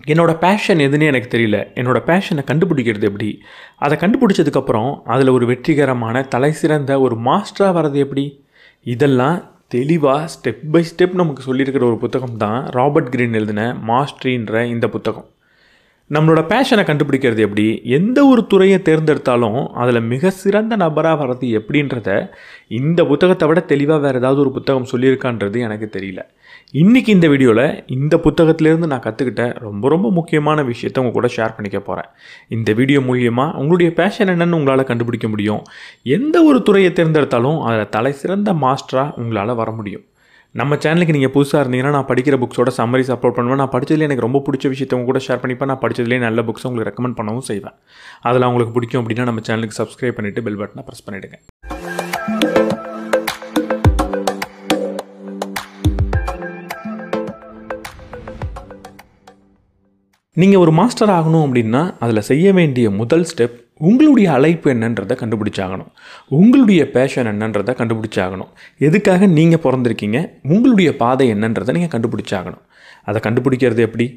என்னோடய பேஷன் எதுன்னு எனக்கு தெரியல. என்னோடய பேஷனை கண்டுபிடிக்கிறது எப்படி? அதை கண்டுபிடிச்சதுக்கப்புறம் அதில் ஒரு வெற்றிகரமான தலைசிறந்த ஒரு மாஸ்டராக வர்றது எப்படி? இதெல்லாம் தெளிவாக ஸ்டெப் பை ஸ்டெப் நமக்கு சொல்லியிருக்கிற ஒரு புத்தகம் தான் ராபர்ட் கிரீன் எழுதின மாஸ்டரின்ற இந்த புத்தகம். நம்மளோட பேஷனை கண்டுபிடிக்கிறது எப்படி, எந்த ஒரு துறையை தேர்ந்தெடுத்தாலும் அதில் மிக சிறந்த நபராக வர்றது எப்படின்றத இந்த புத்தகத்தை விட தெளிவாக வேறு ஏதாவது ஒரு புத்தகம் சொல்லியிருக்கான்றது எனக்கு தெரியல. இன்றைக்கி இந்த வீடியோவில் இந்த புத்தகத்திலேருந்து நான் கற்றுக்கிட்ட ரொம்ப ரொம்ப முக்கியமான விஷயத்தை உங்கள் கூட ஷேர் பண்ணிக்க போகிறேன். இந்த வீடியோ மூலியமாக உங்களுடைய பேஷன் என்னென்னு உங்களால் கண்டுபிடிக்க முடியும். எந்த ஒரு துறையை தேர்ந்தெடுத்தாலும் அதில் தலை சிறந்த மாஸ்டராக உங்களால் வர முடியும். நம்ம சேனலுக்கு நீங்கள் புதுசாக இருந்தீங்கன்னா நான் படிக்கிற புக்ஸோட சம்மரிஸ் அப்லோட் பண்ணுவேன். நான் படித்ததுலேயே எனக்கு ரொம்ப பிடிச்ச விஷயத்தை உங்க கூட ஷேர் பண்ணிப்பேன். நான் படித்ததுலேயே நல்ல புக்ஸை உங்களுக்கு ரெக்கமெண்ட் பண்ணவும் செய்வேன். அதில் உங்களுக்கு பிடிக்கும் அப்படின்னா நம்ம சேனலுக்கு சப்ஸ்கிரைப் பண்ணிவிட்டு பெல் பட்டனை ப்ரெஸ் பண்ணிவிடுங்க. நீங்கள் ஒரு மாஸ்டர் ஆகணும் அப்படின்னா அதில் செய்ய வேண்டிய முதல் ஸ்டெப் உங்களுடைய அழைப்பு என்னன்றதை கண்டுபிடிச்சாகணும். உங்களுடைய பேஷன் என்னன்றதை கண்டுபிடிச்சாகணும். எதுக்காக நீங்கள் பிறந்திருக்கீங்க, உங்களுடைய பாதை என்னன்றதை நீங்கள் கண்டுபிடிச்சாகணும். அதை கண்டுபிடிக்கிறது எப்படி?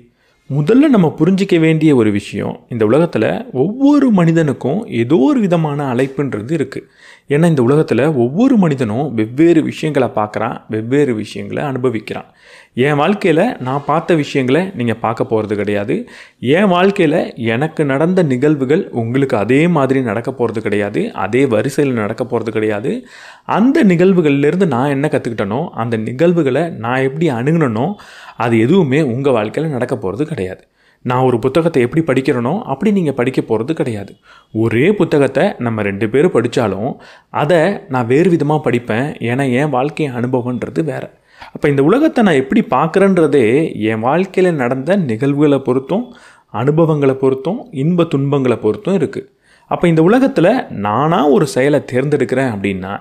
முதல்ல நம்ம புரிஞ்சிக்க வேண்டிய ஒரு விஷயம், இந்த உலகத்தில் ஒவ்வொரு மனிதனுக்கும் ஏதோ ஒரு விதமான அழைப்புன்றது இருக்குது. ஏன்னா இந்த உலகத்தில் ஒவ்வொரு மனிதனும் வெவ்வேறு விஷயங்களை பார்க்குறான், வெவ்வேறு விஷயங்களை அனுபவிக்கிறான். என் வாழ்க்கையில் நான் பார்த்த விஷயங்களை நீங்கள் பார்க்க போகிறது கிடையாது. என் வாழ்க்கையில் எனக்கு நடந்த நிகழ்வுகள் உங்களுக்கு அதே மாதிரி நடக்க போகிறது கிடையாது, அதே வரிசையில் நடக்க போகிறது கிடையாது. அந்த நிகழ்வுகள்லேருந்து நான் என்ன கற்றுக்கிட்டனோ, அந்த நிகழ்வுகளை நான் எப்படி அணுகணுனோ அது எதுவுமே உங்கள் வாழ்க்கையில் நடக்க போகிறது கிடையாது. நான் ஒரு புத்தகத்தை எப்படி படிக்கிறேனோ அப்படி நீங்கள் படிக்க போகிறது கிடையாது. ஒரே புத்தகத்தை நம்ம 2 பேரும் படித்தாலும் அதை நான் வேறு விதமாக படிப்பேன். ஏன்னா என் வாழ்க்கை அனுபவன்றது வேறு. அப்போ இந்த உலகத்தை நான் எப்படி பார்க்குறேன்றதே என் வாழ்க்கையில் நடந்த நிகழ்வுகளை பொறுத்தும், அனுபவங்களை பொறுத்தும், இன்ப துன்பங்களை பொறுத்தும் இருக்குது. அப்போ இந்த உலகத்தில் நானாக ஒரு செயலை தேர்ந்தெடுக்கிறேன் அப்படின்னா,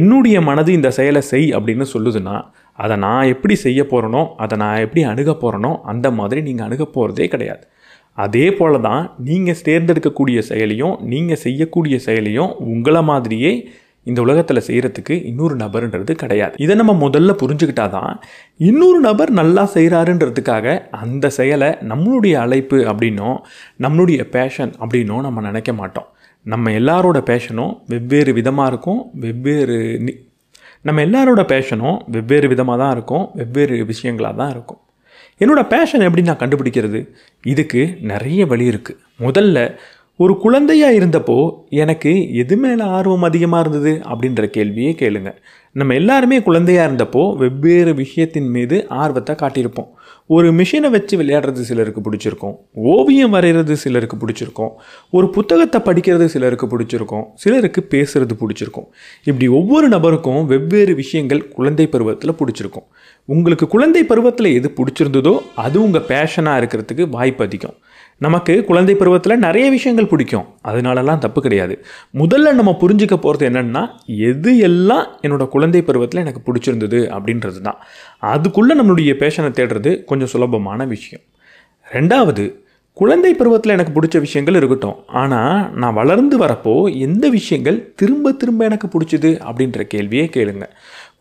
என்னுடைய மனது இந்த செயலை செய் அப்படின்னு சொல்லுதுன்னா, அதை நான் எப்படி செய்ய போகிறேனோ, அதை நான் எப்படி அணுக போகிறேனோ அந்த மாதிரி நீங்கள் அணுக போகிறதே கிடையாது. அதே போல் தான் நீங்கள் தேர்ந்தெடுக்கக்கூடிய செயலையும் நீங்கள் செய்யக்கூடிய செயலையும் உங்களை மாதிரியே இந்த உலகத்தில் செய்கிறதுக்கு இன்னொரு நபர்ன்றது கிடையாது. இதை நம்ம முதல்ல புரிஞ்சுக்கிட்டா தான் இன்னொரு நபர் நல்லா செய்கிறாருன்றதுக்காக அந்த செயலை நம்மளுடைய அழைப்பு அப்படின்னோ நம்மளுடைய பேஷன் அப்படின்னோ நம்ம நினைக்க மாட்டோம். நம்ம எல்லாரோட பேஷனும் வெவ்வேறு விதமாக இருக்கும், நம்ம எல்லாரோட பேஷனும் வெவ்வேறு விதமாக தான் இருக்கும், வெவ்வேறு விஷயங்களாக தான் இருக்கும். என்னோடய பேஷன் எப்படி நான் கண்டுபிடிக்கிறது? இதுக்கு நிறைய வழி இருக்குது. முதல்ல ஒரு குழந்தையாக இருந்தப்போ எனக்கு எது மேலே ஆர்வம் அதிகமாக இருந்தது அப்படின்ற கேள்வியே கேளுங்க. நம்ம எல்லாருமே குழந்தையாக இருந்தப்போ வெவ்வேறு விஷயத்தின் மீது ஆர்வத்தை காட்டியிருப்போம். ஒரு மிஷினை வச்சு விளையாடுறது சிலருக்கு பிடிச்சிருக்கும், ஓவியம் வரைகிறது சிலருக்கு பிடிச்சிருக்கும், ஒரு புத்தகத்தை படிக்கிறது சிலருக்கு பிடிச்சிருக்கும், சிலருக்கு பேசுகிறது பிடிச்சிருக்கும். இப்படி ஒவ்வொரு நபருக்கும் வெவ்வேறு விஷயங்கள் குழந்தை பருவத்தில் பிடிச்சிருக்கும். உங்களுக்கு குழந்தை பருவத்தில் எது பிடிச்சிருந்ததோ அது உங்கள் பேஷனாக இருக்கிறதுக்கு வாய்ப்பு அதிகம். நமக்கு குழந்தை பருவத்தில் நிறைய விஷயங்கள் பிடிக்கும், அதனாலலாம் தப்பு கிடையாது. முதல்ல நம்ம புரிஞ்சிக்க போகிறது என்னென்னா, எது எல்லாம் என்னோடய குழந்தை பருவத்தில் எனக்கு பிடிச்சிருந்தது அப்படின்றது தான். அதுக்குள்ளே நம்மளுடைய பேஷனை தேடுறது கொஞ்சம் சுலபமான விஷயம். ரெண்டாவது, குழந்தை பருவத்தில் எனக்கு பிடிச்ச விஷயங்கள் இருக்கட்டும், ஆனால் நான் வளர்ந்து வரப்போ எந்த விஷயங்கள் திரும்ப திரும்ப எனக்கு பிடிச்சிது அப்படின்ற கேள்வியே கேளுங்க.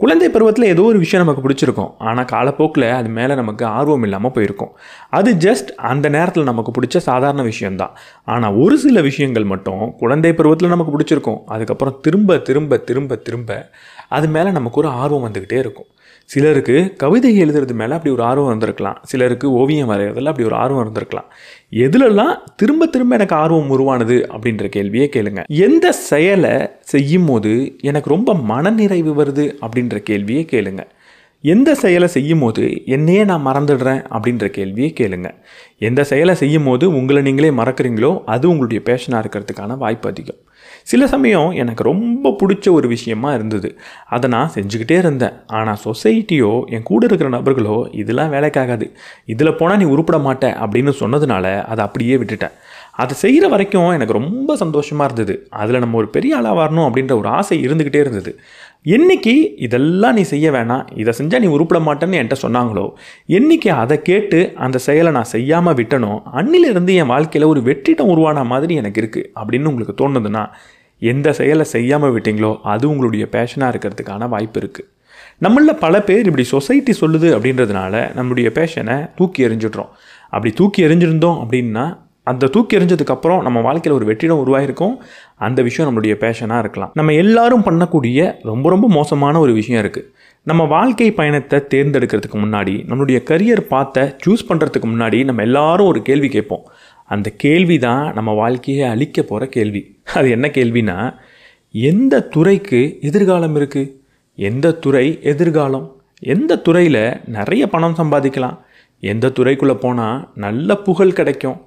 குழந்தை பருவத்தில் ஏதோ ஒரு விஷயம் நமக்கு பிடிச்சிருக்கும், ஆனால் காலப்போக்கில் அது மேலே நமக்கு ஆர்வம் இல்லாமல் போயிருக்கும். அது ஜஸ்ட் அந்த நேரத்தில் நமக்கு பிடிச்ச சாதாரண விஷயந்தான். ஆனால் ஒரு சில விஷயங்கள் மட்டும் குழந்தை பருவத்தில் நமக்கு பிடிச்சிருக்கும், அதுக்கப்புறம் திரும்ப திரும்ப திரும்ப திரும்ப அது மேலே நமக்கு ஒரு ஆர்வம் வந்துக்கிட்டே இருக்கும். சிலருக்கு கவிதை எழுதுறது மேலே அப்படி ஒரு ஆர்வம் வந்திருக்கலாம், சிலருக்கு ஓவியம் வரைகிறதுல அப்படி ஒரு ஆர்வம் இருந்திருக்கலாம். எதுலெல்லாம் திரும்ப திரும்ப எனக்கு ஆர்வம் உருவானது அப்படின்ற கேள்வியே கேளுங்க. எந்த செயலை செய்யும் போது எனக்கு ரொம்ப மனநிறைவு வருது அப்படின்ற கேள்வியே கேளுங்க. எந்த செயலை செய்யும் போது என்னையே நான் மறந்துடுறேன் அப்படின்ற கேள்வியே கேளுங்க. எந்த செயலை செய்யும் போது உங்களை நீங்களே மறக்கிறீங்களோ அது உங்களுடைய பேஷனாக இருக்கிறதுக்கான வாய்ப்பு அதிகம். சில சமயம் எனக்கு ரொம்ப பிடிச்ச ஒரு விஷயமா இருந்தது, அதை நான் செஞ்சுக்கிட்டே இருந்தேன். ஆனால் சொசைட்டியோ என் கூட இருக்கிற நபர்களோ இதெல்லாம் வேலைக்காகாது, இதில் போனால் நீ உருப்பட மாட்ட அப்படின்னு சொன்னதுனால அதை அப்படியே விட்டுட்டேன். அதை செய்கிற வரைக்கும் எனக்கு ரொம்ப சந்தோஷமாக இருந்தது, அதில் நம்ம ஒரு பெரிய ஆளாக வரணும் அப்படின்ற ஒரு ஆசை இருந்துக்கிட்டே இருந்தது. என்னைக்கு இதெல்லாம் நீ செய்ய வேணாம், இதை செஞ்சால் நீ உருப்பட மாட்டேன்னு என்கிட்ட சொன்னாங்களோ, என்னைக்கு அதை கேட்டு அந்த செயலை நான் செய்யாமல் விட்டனோ, அன்னிலிருந்து என் வாழ்க்கையில் ஒரு வெற்றிடம் உருவான மாதிரி எனக்கு இருக்குது அப்படின்னு உங்களுக்கு தோணுதுன்னா, எந்த செயலை செய்யாமல் விட்டீங்களோ அது உங்களுடைய பேஷனாக இருக்கிறதுக்கான வாய்ப்பு இருக்குது. நம்மளில் பல பேர் இப்படி சொசைட்டி சொல்லுது அப்படின்றதுனால நம்மளுடைய பேஷனை தூக்கி எறிஞ்சிட்றோம். அப்படி தூக்கி எறிஞ்சிருந்தோம் அப்படின்னா அந்த தூக்கி எறிஞ்சதுக்கப்புறம் நம்ம வாழ்க்கையில் ஒரு வெற்றிடம் உருவாயிருக்கும். அந்த விஷயம் நம்மளுடைய பேஷனாக இருக்கலாம். நம்ம எல்லாரும் பண்ணக்கூடிய ரொம்ப ரொம்ப மோசமான ஒரு விஷயம் இருக்குது. நம்ம வாழ்க்கை பயணத்தை தேர்ந்தெடுக்கிறதுக்கு முன்னாடி, நம்மளுடைய கரியர் பாத்தை சூஸ் பண்ணுறதுக்கு முன்னாடி நம்ம எல்லாரும் ஒரு கேள்வி கேட்போம். அந்த கேள்வி தான் நம்ம வாழ்க்கையை அழிக்க போகிற கேள்வி. அது என்ன கேள்வினா, எந்த துறைக்கு எதிர்காலம் இருக்குது, எந்த துறை எதிர்காலம், எந்த துறையில் நிறைய பணம் சம்பாதிக்கலாம், எந்த துறைக்குள்ளே போனால் நல்ல புகழ் கிடைக்கும்,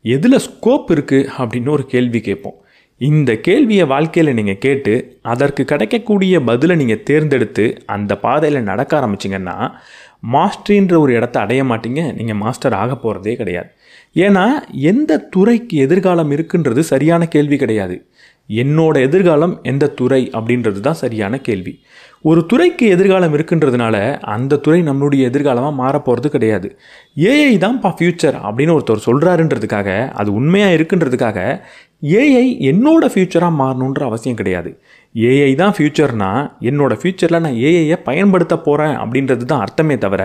எதில் ஸ்கோப் இருக்குது அப்படின்னு ஒரு கேள்வி கேட்போம். இந்த கேள்வியை வாழ்க்கையில் நீங்கள் கேட்டு அதற்கு கிடைக்கக்கூடிய பதிலை நீங்கள் தேர்ந்தெடுத்து அந்த பாதையில் நடக்க ஆரம்பிச்சிங்கன்னா மாஸ்டரின்ற ஒரு இடத்த அடைய மாட்டீங்க. நீங்கள் மாஸ்டர் ஆக போகிறதே கிடையாது. ஏன்னா எந்த துறைக்கு எதிர்காலம் இருக்குன்றது சரியான கேள்வி கிடையாது. என்னோட எதிர்காலம் எந்த துறை அப்படின்றது தான் சரியான கேள்வி. ஒரு துறைக்கு எதிர்காலம் இருக்குன்றதுனால அந்த துறை நம்மளுடைய எதிர்காலமாக மாறப்போகிறது கிடையாது. ஏஐ தான்ப்பா ஃப்யூச்சர் அப்படின்னு ஒருத்தர் சொல்கிறாருன்றதுக்காக, அது உண்மையாக இருக்குன்றதுக்காக ஏஐ என்னோட ஃப்யூச்சராக மாறணுன்ற அவசியம் கிடையாது. ஏஐ தான் ஃப்யூச்சர்னா என்னோடய ஃப்யூச்சரில் நான் ஏஐயை பயன்படுத்த போகிறேன் அப்படின்றது தான் அர்த்தமே தவிர,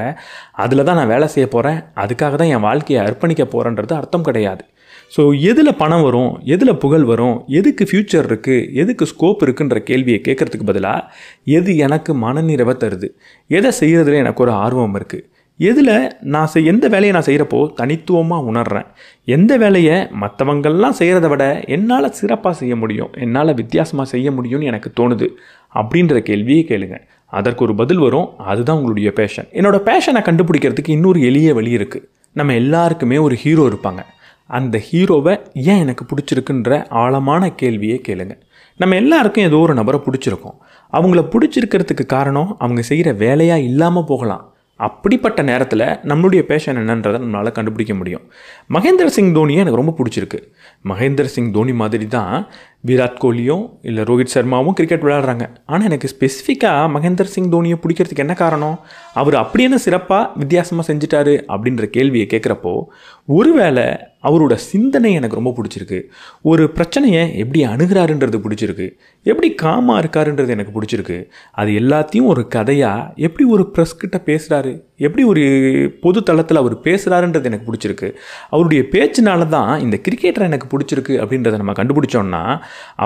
அதில் தான் நான் வேலை செய்ய போகிறேன், அதுக்காக தான் என் வாழ்க்கையை அர்ப்பணிக்க போகிறேன்றது அர்த்தம் கிடையாது. ஸோ எதில் பணம் வரும், எதில் புகழ் வரும், எதுக்கு ஃப்யூச்சர் இருக்குது, எதுக்கு ஸ்கோப் இருக்குன்ற கேள்வியை கேட்குறதுக்கு பதிலாக எது எனக்கு மனநிறைவை தருது, எதை செய்கிறதுல எனக்கு ஒரு ஆர்வம் இருக்குது, எதில் நான் எந்த வேலையை நான் செய்கிறப்போ தனித்துவமாக உணர்கிறேன், எந்த வேலையை மற்றவங்கள்லாம் செய்கிறத விட என்னால் சிறப்பாக செய்ய முடியும், என்னால் வித்தியாசமாக செய்ய முடியும்னு எனக்கு தோணுது அப்படின்ற கேள்வியை கேளுங்க. அதற்கு ஒரு பதில் வரும். அதுதான் உங்களுடைய பேஷன். என்னோடய பேஷனை கண்டுபிடிக்கிறதுக்கு இன்னொரு எளிய வழி இருக்குது. நம்ம எல்லாருக்குமே ஒரு ஹீரோ இருப்பாங்க. அந்த ஹீரோவை ஏன் எனக்கு பிடிச்சிருக்குன்ற ஆழமான கேள்வியை கேளுங்க. நம்ம எல்லாருக்கும் ஏதோ ஒரு நபரை பிடிச்சிருக்கோம். அவங்கள பிடிச்சிருக்கிறதுக்கு காரணம் அவங்க செய்கிற வேலையாக இல்லாமல் போகலாம். அப்படிப்பட்ட நேரத்தில் நம்மளுடைய பேஷன் என்னன்றதை நம்மளால் கண்டுபிடிக்க முடியும். மகேந்திர சிங் தோனியை எனக்கு ரொம்ப பிடிச்சிருக்கு. மகேந்திர சிங் தோனி மாதிரி தான் விராட் கோலியும் இல்லை ரோஹித் சர்மாவும் கிரிக்கெட் விளையாடுறாங்க. ஆனால் எனக்கு ஸ்பெசிஃபிக்காக மகேந்திர சிங் தோனியை பிடிக்கிறதுக்கு என்ன காரணம், அவர் அப்படி என்ன சிறப்பாக வித்தியாசமாக செஞ்சுட்டாரு அப்படின்ற கேள்வியை கேட்குறப்போ, ஒருவேளை அவரோட சிந்தனை எனக்கு ரொம்ப பிடிச்சிருக்கு, ஒரு பிரச்சனையை எப்படி அணுகிறாருன்றது பிடிச்சிருக்கு, எப்படி காமாக இருக்காருன்றது எனக்கு பிடிச்சிருக்கு. அது எல்லாத்தையும் ஒரு கதையாக எப்படி ஒரு ப்ரெஸ்கிட்ட பேசுகிறாரு, எப்படி ஒரு பொது தளத்தில் அவர் பேசுகிறாருன்றது எனக்கு பிடிச்சிருக்கு. அவருடைய பேச்சினால தான் இந்த கிரிக்கெட்டரை எனக்கு பிடிச்சிருக்கு அப்படின்றத நம்ம கண்டுபிடிச்சோன்னா,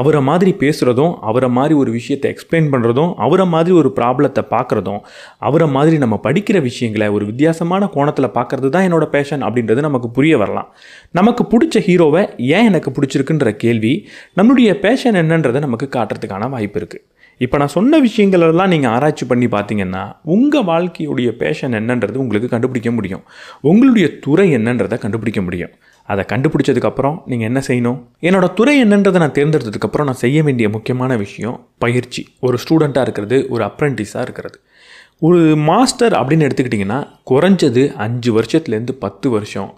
அவரை மாதிரி பேசுகிறதும், அவரை மாதிரி ஒரு விஷயத்தை எக்ஸ்பிளைன் பண்ணுறதும், அவரை மாதிரி ஒரு ப்ராப்ளத்தை பார்க்குறதும், அவரை மாதிரி நம்ம படிக்கிற விஷயங்களை ஒரு வித்தியாசமான கோணத்தில் பார்க்குறது தான் என்னோட பேஷன் அப்படின்றது நமக்கு புரிய வரலாம். நமக்கு பிடிச்ச ஹீரோவை ஏன் எனக்கு பிடிச்சிருக்குன்ற கேள்வி நம்மளுடைய பேஷன் என்னன்றதை நமக்கு காட்டுறதுக்கான வாய்ப்பு இருக்குது. இப்போ நான் சொன்ன விஷயங்களெல்லாம் நீங்கள் ஆராய்ச்சி பண்ணி பார்த்தீங்கன்னா உங்கள் வாழ்க்கையுடைய பேஷன் என்னன்றது உங்களுக்கு கண்டுபிடிக்க முடியும். உங்களுடைய துறை என்னன்றதை கண்டுபிடிக்க முடியும். அதை கண்டுபிடிச்சதுக்கப்புறம் நீங்கள் என்ன செய்யணும், என்னோட துறை என்னன்றதை நான் தேர்ந்தெடுத்ததுக்கப்புறம் நான் செய்ய வேண்டிய முக்கியமான விஷயம் பயிற்சி. ஒரு ஸ்டூடெண்ட்டாக இருக்கிறது, ஒரு அப்ரெண்டிஸாக இருக்கிறது. ஒரு மாஸ்டர் அப்படின்னு எடுத்துக்கிட்டிங்கன்னா குறைஞ்சது 5 வருஷத்துலேருந்து 10 வருஷம்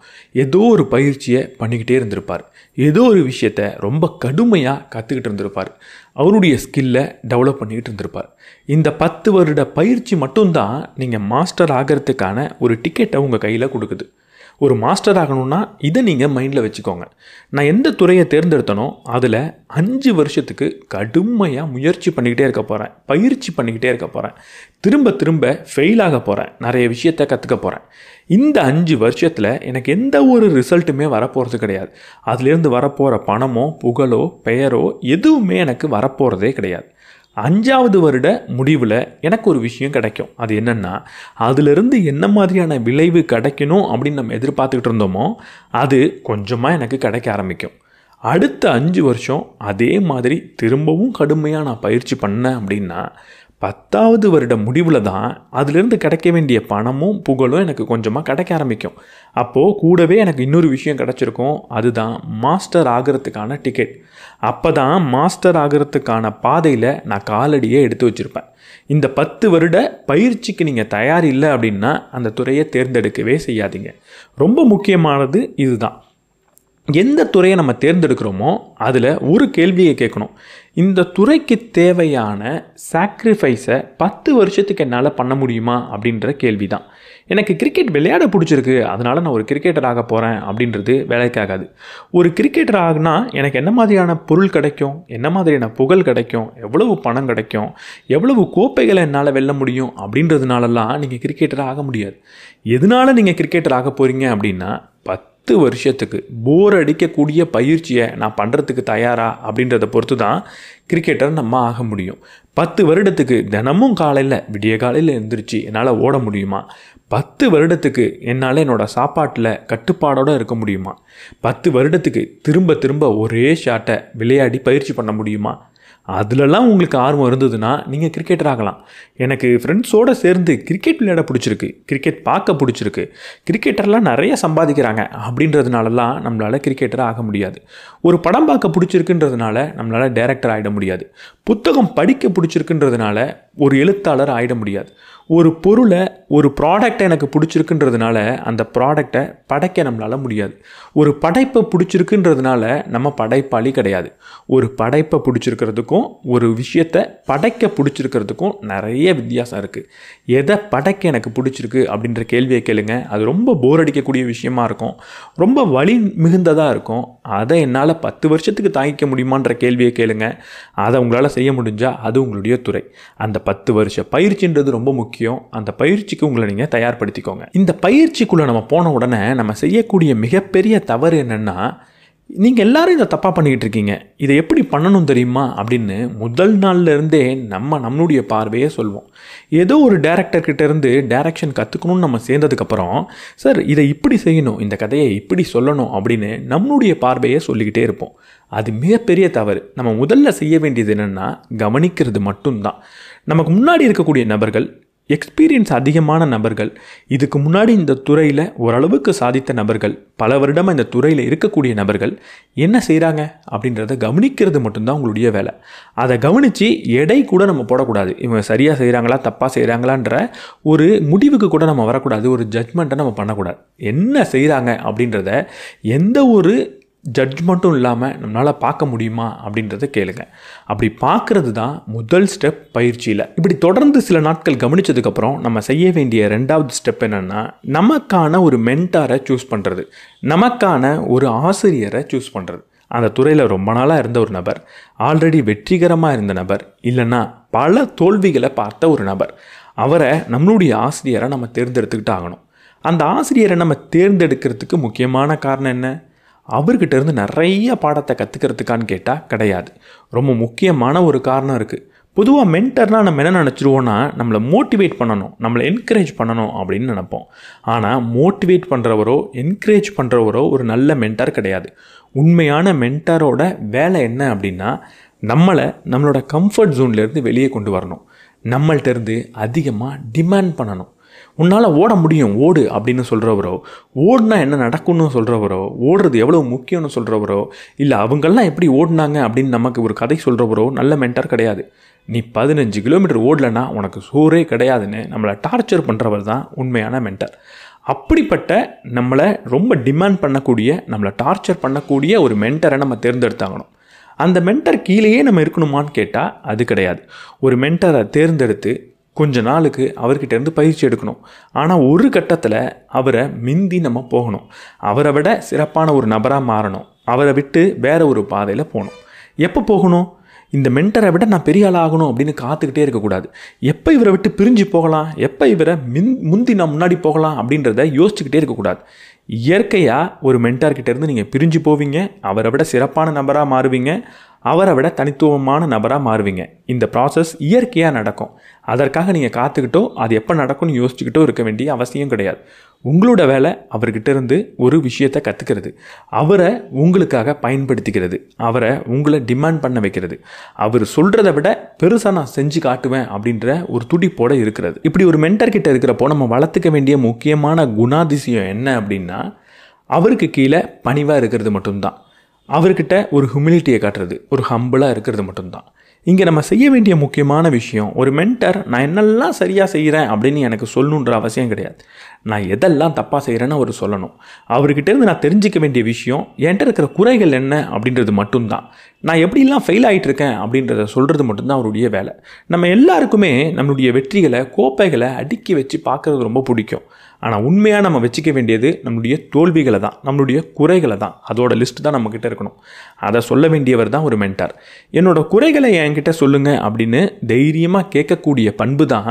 ஏதோ ஒரு பயிற்சியை பண்ணிக்கிட்டே இருந்திருப்பார். ஏதோ ஒரு விஷயத்தை ரொம்ப கடுமையாக கற்றுக்கிட்டு இருந்திருப்பார். அவருடைய ஸ்கில்லை டெவலப் பண்ணிக்கிட்டு இருந்திருப்பார். இந்த 10 வருட பயிற்சி மட்டும்தான் நீங்கள் மாஸ்டர் ஆகிறதுக்கான ஒரு டிக்கெட்டை உங்கள் கையில் கொடுக்குது. ஒரு மாஸ்டர் ஆகணும்னா இதை நீங்கள் மைண்டில் வச்சுக்கோங்க. நான் எந்த துறையை தேர்ந்தெடுத்தனோ அதில் 5 வருஷத்துக்கு கடுமையாக முயற்சி பண்ணிக்கிட்டே இருக்க போகிறேன், பயிற்சி பண்ணிக்கிட்டே இருக்க போகிறேன், திரும்ப திரும்ப ஃபெயில் ஆக போகிறேன், நிறைய விஷயத்தை கற்றுக்க போகிறேன். இந்த 5 வருஷத்தில் எனக்கு எந்த ஒரு ரிசல்ட்டுமே வரப்போகிறது கிடையாது. அதுலேருந்து வரப்போகிற பணமோ புகழோ பெயரோ எதுவுமே எனக்கு வரப்போகிறதே கிடையாது. 5வது வருட முடிவில் எனக்கு ஒரு விஷயம் கிடைக்கும். அது என்னென்னா, அதிலிருந்து என்ன மாதிரியான விளைவு கிடைக்கணும் அப்படின்னு நம்ம எதிர்பார்த்துக்கிட்டு இருந்தோமோ அது கொஞ்சமாக எனக்கு கிடைக்க ஆரம்பிக்கும். அடுத்த 5 வருஷம் அதே மாதிரி திரும்பவும் கடுமையாக நான் பயிற்சி பண்ணேன் அப்படின்னா 10வது வருட முடிவில் தான் அதிலிருந்து கிடைக்க வேண்டிய பணமும் புகழும் எனக்கு கொஞ்சமாக கிடைக்க ஆரம்பிக்கும். அப்போது கூடவே எனக்கு இன்னொரு விஷயம் கிடச்சிருக்கும். அதுதான் மாஸ்டர் ஆகிறதுக்கான டிக்கெட். அப்போ தான் மாஸ்டர் ஆகிறதுக்கான பாதையில் நான் காலடியே எடுத்து வச்சுருப்பேன். இந்த 10 வருட பயிற்சிக்கு நீங்கள் தயார் இல்லை அப்படின்னா அந்த துறையை தேர்ந்தெடுக்கவே செய்யாதீங்க. ரொம்ப முக்கியமானது இதுதான். எந்த துறையை நம்ம தேர்ந்தெடுக்கிறோமோ அதில் ஒரு கேள்வியை கேட்கணும். இந்த துறைக்கு தேவையான சாக்ரிஃபைஸை 10 வருஷத்துக்கு என்னால் பண்ண முடியுமா அப்படின்ற கேள்வி தான். எனக்கு கிரிக்கெட் விளையாட பிடிச்சிருக்கு, அதனால் நான் ஒரு கிரிக்கெட்டர் ஆக போகிறேன் அப்படின்றது வேலைக்காகாது. ஒரு கிரிக்கெட்டர் ஆகுனா எனக்கு என்ன மாதிரியான பொருள் கிடைக்கும், என்ன மாதிரியான புகழ் கிடைக்கும், எவ்வளவு பணம் கிடைக்கும், எவ்வளவு கோப்பைகளை என்னால் வெல்ல முடியும் அப்படின்றதுனாலலாம் நீங்கள் கிரிக்கெட்டர் ஆக முடியாது. எதனால் நீங்கள் கிரிக்கெட்டர் ஆக போகிறீங்க அப்படின்னா, 10 வருஷத்துக்கு போர் அடிக்கக்கூடிய பயிற்சியை நான் பண்ணுறதுக்கு தயாரா அப்படின்றத பொறுத்து தான் கிரிக்கெட்டர் நம்ம ஆக முடியும். 10 வருடத்துக்கு தினமும் காலையில் விடிய காலையில் எழுந்திரிச்சு என்னால் ஓட முடியுமா? 10 வருடத்துக்கு என்னால் என்னோடய சாப்பாட்டில் கட்டுப்பாடோடு இருக்க முடியுமா? 10 வருடத்துக்கு திரும்ப திரும்ப ஒரே ஷாட்டை விளையாடி பயிற்சி பண்ண முடியுமா? அதிலெல்லாம் உங்களுக்கு ஆர்வம் இருந்ததுன்னா நீங்கள் கிரிக்கெட்டர் ஆகலாம். எனக்கு ஃப்ரெண்ட்ஸோடு சேர்ந்து கிரிக்கெட் விளையாட பிடிச்சிருக்கு, கிரிக்கெட் பார்க்க பிடிச்சிருக்கு, கிரிக்கெட்டர்லாம் நிறைய சம்பாதிக்கிறாங்க அப்படின்றதுனாலலாம் நம்மளால் கிரிக்கெட்டர் ஆக முடியாது. ஒரு படம் பார்க்க பிடிச்சிருக்குன்றதுனால நம்மளால் டைரக்டர் ஆகிட முடியாது. புத்தகம் படிக்க பிடிச்சிருக்குன்றதுனால ஒரு எழுத்தாளர் ஆகிட முடியாது. ஒரு பொருளை, ஒரு ப்ராடக்டை எனக்கு பிடிச்சிருக்குன்றதுனால அந்த ப்ராடக்டை படைக்க நம்மளால் முடியாது. ஒரு படைப்பை பிடிச்சிருக்குன்றதுனால நம்ம படைப்பாளி கிடையாது. ஒரு படைப்பை பிடிச்சிருக்கிறதுக்கும் ஒரு விஷயத்தை படைக்க பிடிச்சிருக்கிறதுக்கும் நிறைய வித்தியாசம் இருக்குது. எதை படைக்க எனக்கு பிடிச்சிருக்கு அப்படின்ற கேள்வியை கேளுங்க. அது ரொம்ப போர் அடிக்கக்கூடிய விஷயமா இருக்கும், ரொம்ப வலி மிகுந்ததாக இருக்கும். அதை என்னால் 10 வருஷத்துக்கு தாங்கிக்க முடியுமான்ற கேள்வியை கேளுங்க. அதை உங்களால் செய்ய முடிஞ்சால் அது உங்களுடைய துறை. அந்த 10 வருஷ பயிற்சின்றது ரொம்ப முக்கியம். அந்த பயிற்சிக்கு உங்களை நீங்கள் தயார்படுத்திக்கோங்க. இந்த பயிற்சிக்குள்ளே நம்ம போன உடனே நம்ம செய்யக்கூடிய மிகப்பெரிய தவறு என்னென்னா, நீங்கள் எல்லாரும் இதை தப்பாக பண்ணிக்கிட்டு இருக்கீங்க, இதை எப்படி பண்ணணும் தெரியுமா அப்படின்னு முதல் நாள்லேருந்தே நம்மளுடைய பார்வையே சொல்வோம். ஏதோ ஒரு டேரக்டர்கிட்ட இருந்து டைரக்ஷன் கற்றுக்கணும்னு நம்ம சேர்ந்ததுக்கப்புறம், சார் இதை இப்படி செய்யணும், இந்த கதையை இப்படி சொல்லணும் அப்படின்னு நம்மளுடைய பார்வையே சொல்லிக்கிட்டே இருப்போம். அது மிகப்பெரிய தவறு. நம்ம முதல்ல செய்ய வேண்டியது என்னென்னா, கவனிக்கிறது மட்டும்தான். நமக்கு முன்னாடி இருக்கக்கூடிய நபர்கள், எக்ஸ்பீரியன்ஸ் அதிகமான நபர்கள், இதுக்கு முன்னாடி இந்த துறையில் ஓரளவுக்கு சாதித்த நபர்கள், பல வருடமாக இந்த துறையில் இருக்கக்கூடிய நபர்கள் என்ன செய்கிறாங்க அப்படின்றத கவனிக்கிறது மட்டும்தான் உங்களுடைய வேலை. அதை கவனித்து எடை கூட நம்ம போடக்கூடாது. இவங்க சரியாக செய்கிறாங்களா தப்பாக செய்கிறாங்களான்ற ஒரு முடிவுக்கு கூட நம்ம வரக்கூடாது. ஒரு ஜட்ஜ்மெண்ட்டை நம்ம பண்ணக்கூடாது. என்ன செய்கிறாங்க அப்படின்றத எந்த ஒரு ஜட்ஜ்மெண்ட்டும் இல்லாமல் நம்மளால் பார்க்க முடியுமா அப்படின்றத கேளுங்க. அப்படி பார்க்குறது தான் முதல் ஸ்டெப் பயிற்சியில். இப்படி தொடர்ந்து சில நாட்கள் கவனித்ததுக்கப்புறம் நம்ம செய்ய வேண்டிய 2வது ஸ்டெப் என்னென்னா, நமக்கான ஒரு மென்டாரை சூஸ் பண்ணுறது, நமக்கான ஒரு ஆசிரியரை சூஸ் பண்ணுறது. அந்த துறையில் ரொம்ப நாளாக இருந்த ஒரு நபர், ஆல்ரெடி வெற்றிகரமாக இருந்த நபர், இல்லைன்னா பல தோல்விகளை பார்த்த ஒரு நபர், அவரை நம்மளுடைய ஆசிரியரை நம்ம தேர்ந்தெடுத்துக்கிட்டு ஆகணும். அந்த ஆசிரியரை நம்ம தேர்ந்தெடுக்கிறதுக்கு முக்கியமான காரணம் என்ன? அவர்கிட்ட இருந்து நிறைய பாடத்தை கற்றுக்கிறதுக்கான்னு கேட்டால் கிடையாது. ரொம்ப முக்கியமான ஒரு காரணம் இருக்குது. பொதுவாக மென்டர்னால் நம்ம என்ன நினச்சிருவோன்னா, நம்மளை மோட்டிவேட் பண்ணணும், நம்மளை என்கரேஜ் பண்ணணும் அப்படின்னு நினைப்போம். ஆனால் மோட்டிவேட் பண்ணுறவரோ என்கரேஜ் பண்ணுறவரோ ஒரு நல்ல மென்டார் கிடையாது. உண்மையான மென்டாரோட வேலை என்ன அப்படின்னா, நம்மளோட கம்ஃபர்ட் ஜோன்லேருந்து வெளியே கொண்டு வரணும். நம்மள்கிட்டருந்து அதிகமாக டிமாண்ட் பண்ணணும். உன்னால் ஓட முடியும், ஓடு அப்படின்னு சொல்கிறவரோ, ஓடுனா என்ன நடக்கும்னு சொல்கிறவரோ, ஓடுறது எவ்வளோ முக்கியம்னு சொல்கிறவரோ, இல்லை அவங்கெல்லாம் எப்படி ஓடினாங்க அப்படின்னு நமக்கு ஒரு கதை சொல்கிறவரோ நல்ல மென்டார் கிடையாது. நீ 15 கிலோமீட்டர் ஓடலைன்னா உனக்கு சோறே கிடையாதுன்னு நம்மளை டார்ச்சர் பண்ணுறவர் தான் உண்மையான மென்டார். அப்படிப்பட்ட நம்மளை ரொம்ப டிமாண்ட் பண்ணக்கூடிய, நம்மளை டார்ச்சர் பண்ணக்கூடிய ஒரு மென்டரை நம்ம தேர்ந்தெடுத்தாகணும். அந்த மென்டர் கீழேயே நம்ம இருக்கணுமான்னு கேட்டால் அது கிடையாது. ஒரு மென்டரை தேர்ந்தெடுத்து கொஞ்ச நாளுக்கு அவர்கிட்ட இருந்து பயிற்சி எடுக்கணும். ஆனால் ஒரு கட்டத்தில் அவரை மிந்தி நம்ம போகணும். அவரை விட சிறப்பான ஒரு நபராக மாறணும். அவரை விட்டு வேற ஒரு பாதையில் போகணும். எப்போ போகணும்? இந்த மென்டரை விட நான் பெரிய ஆள் ஆகணும் அப்படின்னு காத்துக்கிட்டே இருக்கக்கூடாது. எப்போ இவரை விட்டு பிரிஞ்சு போகலாம், எப்போ இவரை முந்தி நான் முன்னாடி போகலாம் அப்படின்றத யோசிச்சுக்கிட்டே இருக்கக்கூடாது. இயற்கையாக ஒரு மென்டார்கிட்ட இருந்து நீங்கள் பிரிஞ்சு போவீங்க, அவரை விட சிறப்பான நபராக மாறுவீங்க, அவரை விட தனித்துவமான நபராக மாறுவீங்க. இந்த ப்ராசஸ் இயற்கையாக நடக்கும். அதற்காக நீங்கள் காத்துக்கிட்டோ அது எப்போ நடக்கும்னு யோசிச்சுக்கிட்டோ இருக்க வேண்டிய அவசியம் கிடையாது. உங்களோட வேலை அவர்கிட்ட இருந்து ஒரு விஷயத்தை கற்றுக்கிறது, அவரை உங்களுக்காக பயன்படுத்திக்கிறது, அவரை உங்களை டிமாண்ட் பண்ண வைக்கிறது, அவர் சொல்கிறத விட பெருசாக நான் செஞ்சு காட்டுவேன் அப்படின்ற ஒரு துடிப்போடு இருக்கிறது. இப்படி ஒரு மென்டர்கிட்ட இருக்கிறப்போ நம்ம வளர்த்துக்க வேண்டிய முக்கியமான குணாதிசயம் என்ன அப்படின்னா, அவருக்கு கீழே பணிவாக இருக்கிறது மட்டும்தான். அவர்கிட்ட ஒரு ஹியூமிலிட்டியை காட்டுறது, ஒரு ஹம்பிளாக இருக்கிறது மட்டும்தான். இங்கே நம்ம செய்ய வேண்டிய முக்கியமான விஷயம், ஒரு மென்டர் நான் என்னெல்லாம் சரியாக செய்கிறேன் அப்படின்னு எனக்கு சொல்லணுன்ற அவசியம் கிடையாது. நான் எதெல்லாம் தப்பாக செய்கிறேன்னு அவர் சொல்லணும். அவர்கிட்டேருந்து நான் தெரிஞ்சிக்க வேண்டிய விஷயம், என்கிட்ட இருக்கிற குறைகள் என்ன அப்படின்றது மட்டும்தான். நான் எப்படிலாம் ஃபெயில் ஆகிட்டு இருக்கேன் அப்படின்றத சொல்கிறது மட்டும்தான் அவருடைய வேலை. நம்ம எல்லாருக்குமே நம்மளுடைய வெற்றிகளை, கோப்பைகளை அடுக்கி வச்சு பார்க்குறது ரொம்ப பிடிக்கும். ஆனால் உண்மையாக நம்ம வச்சுக்க வேண்டியது நம்மளுடைய தோல்விகளை தான், நம்மளுடைய குறைகளை தான். அதோட லிஸ்ட் தான் நம்மக்கிட்ட இருக்கணும். அதை சொல்ல வேண்டியவர் தான் ஒரு மென்டார். என்னோட குறைகளை என்கிட்ட சொல்லுங்கள் அப்படின்னு தைரியமாக கேட்கக்கூடிய பண்பு தான்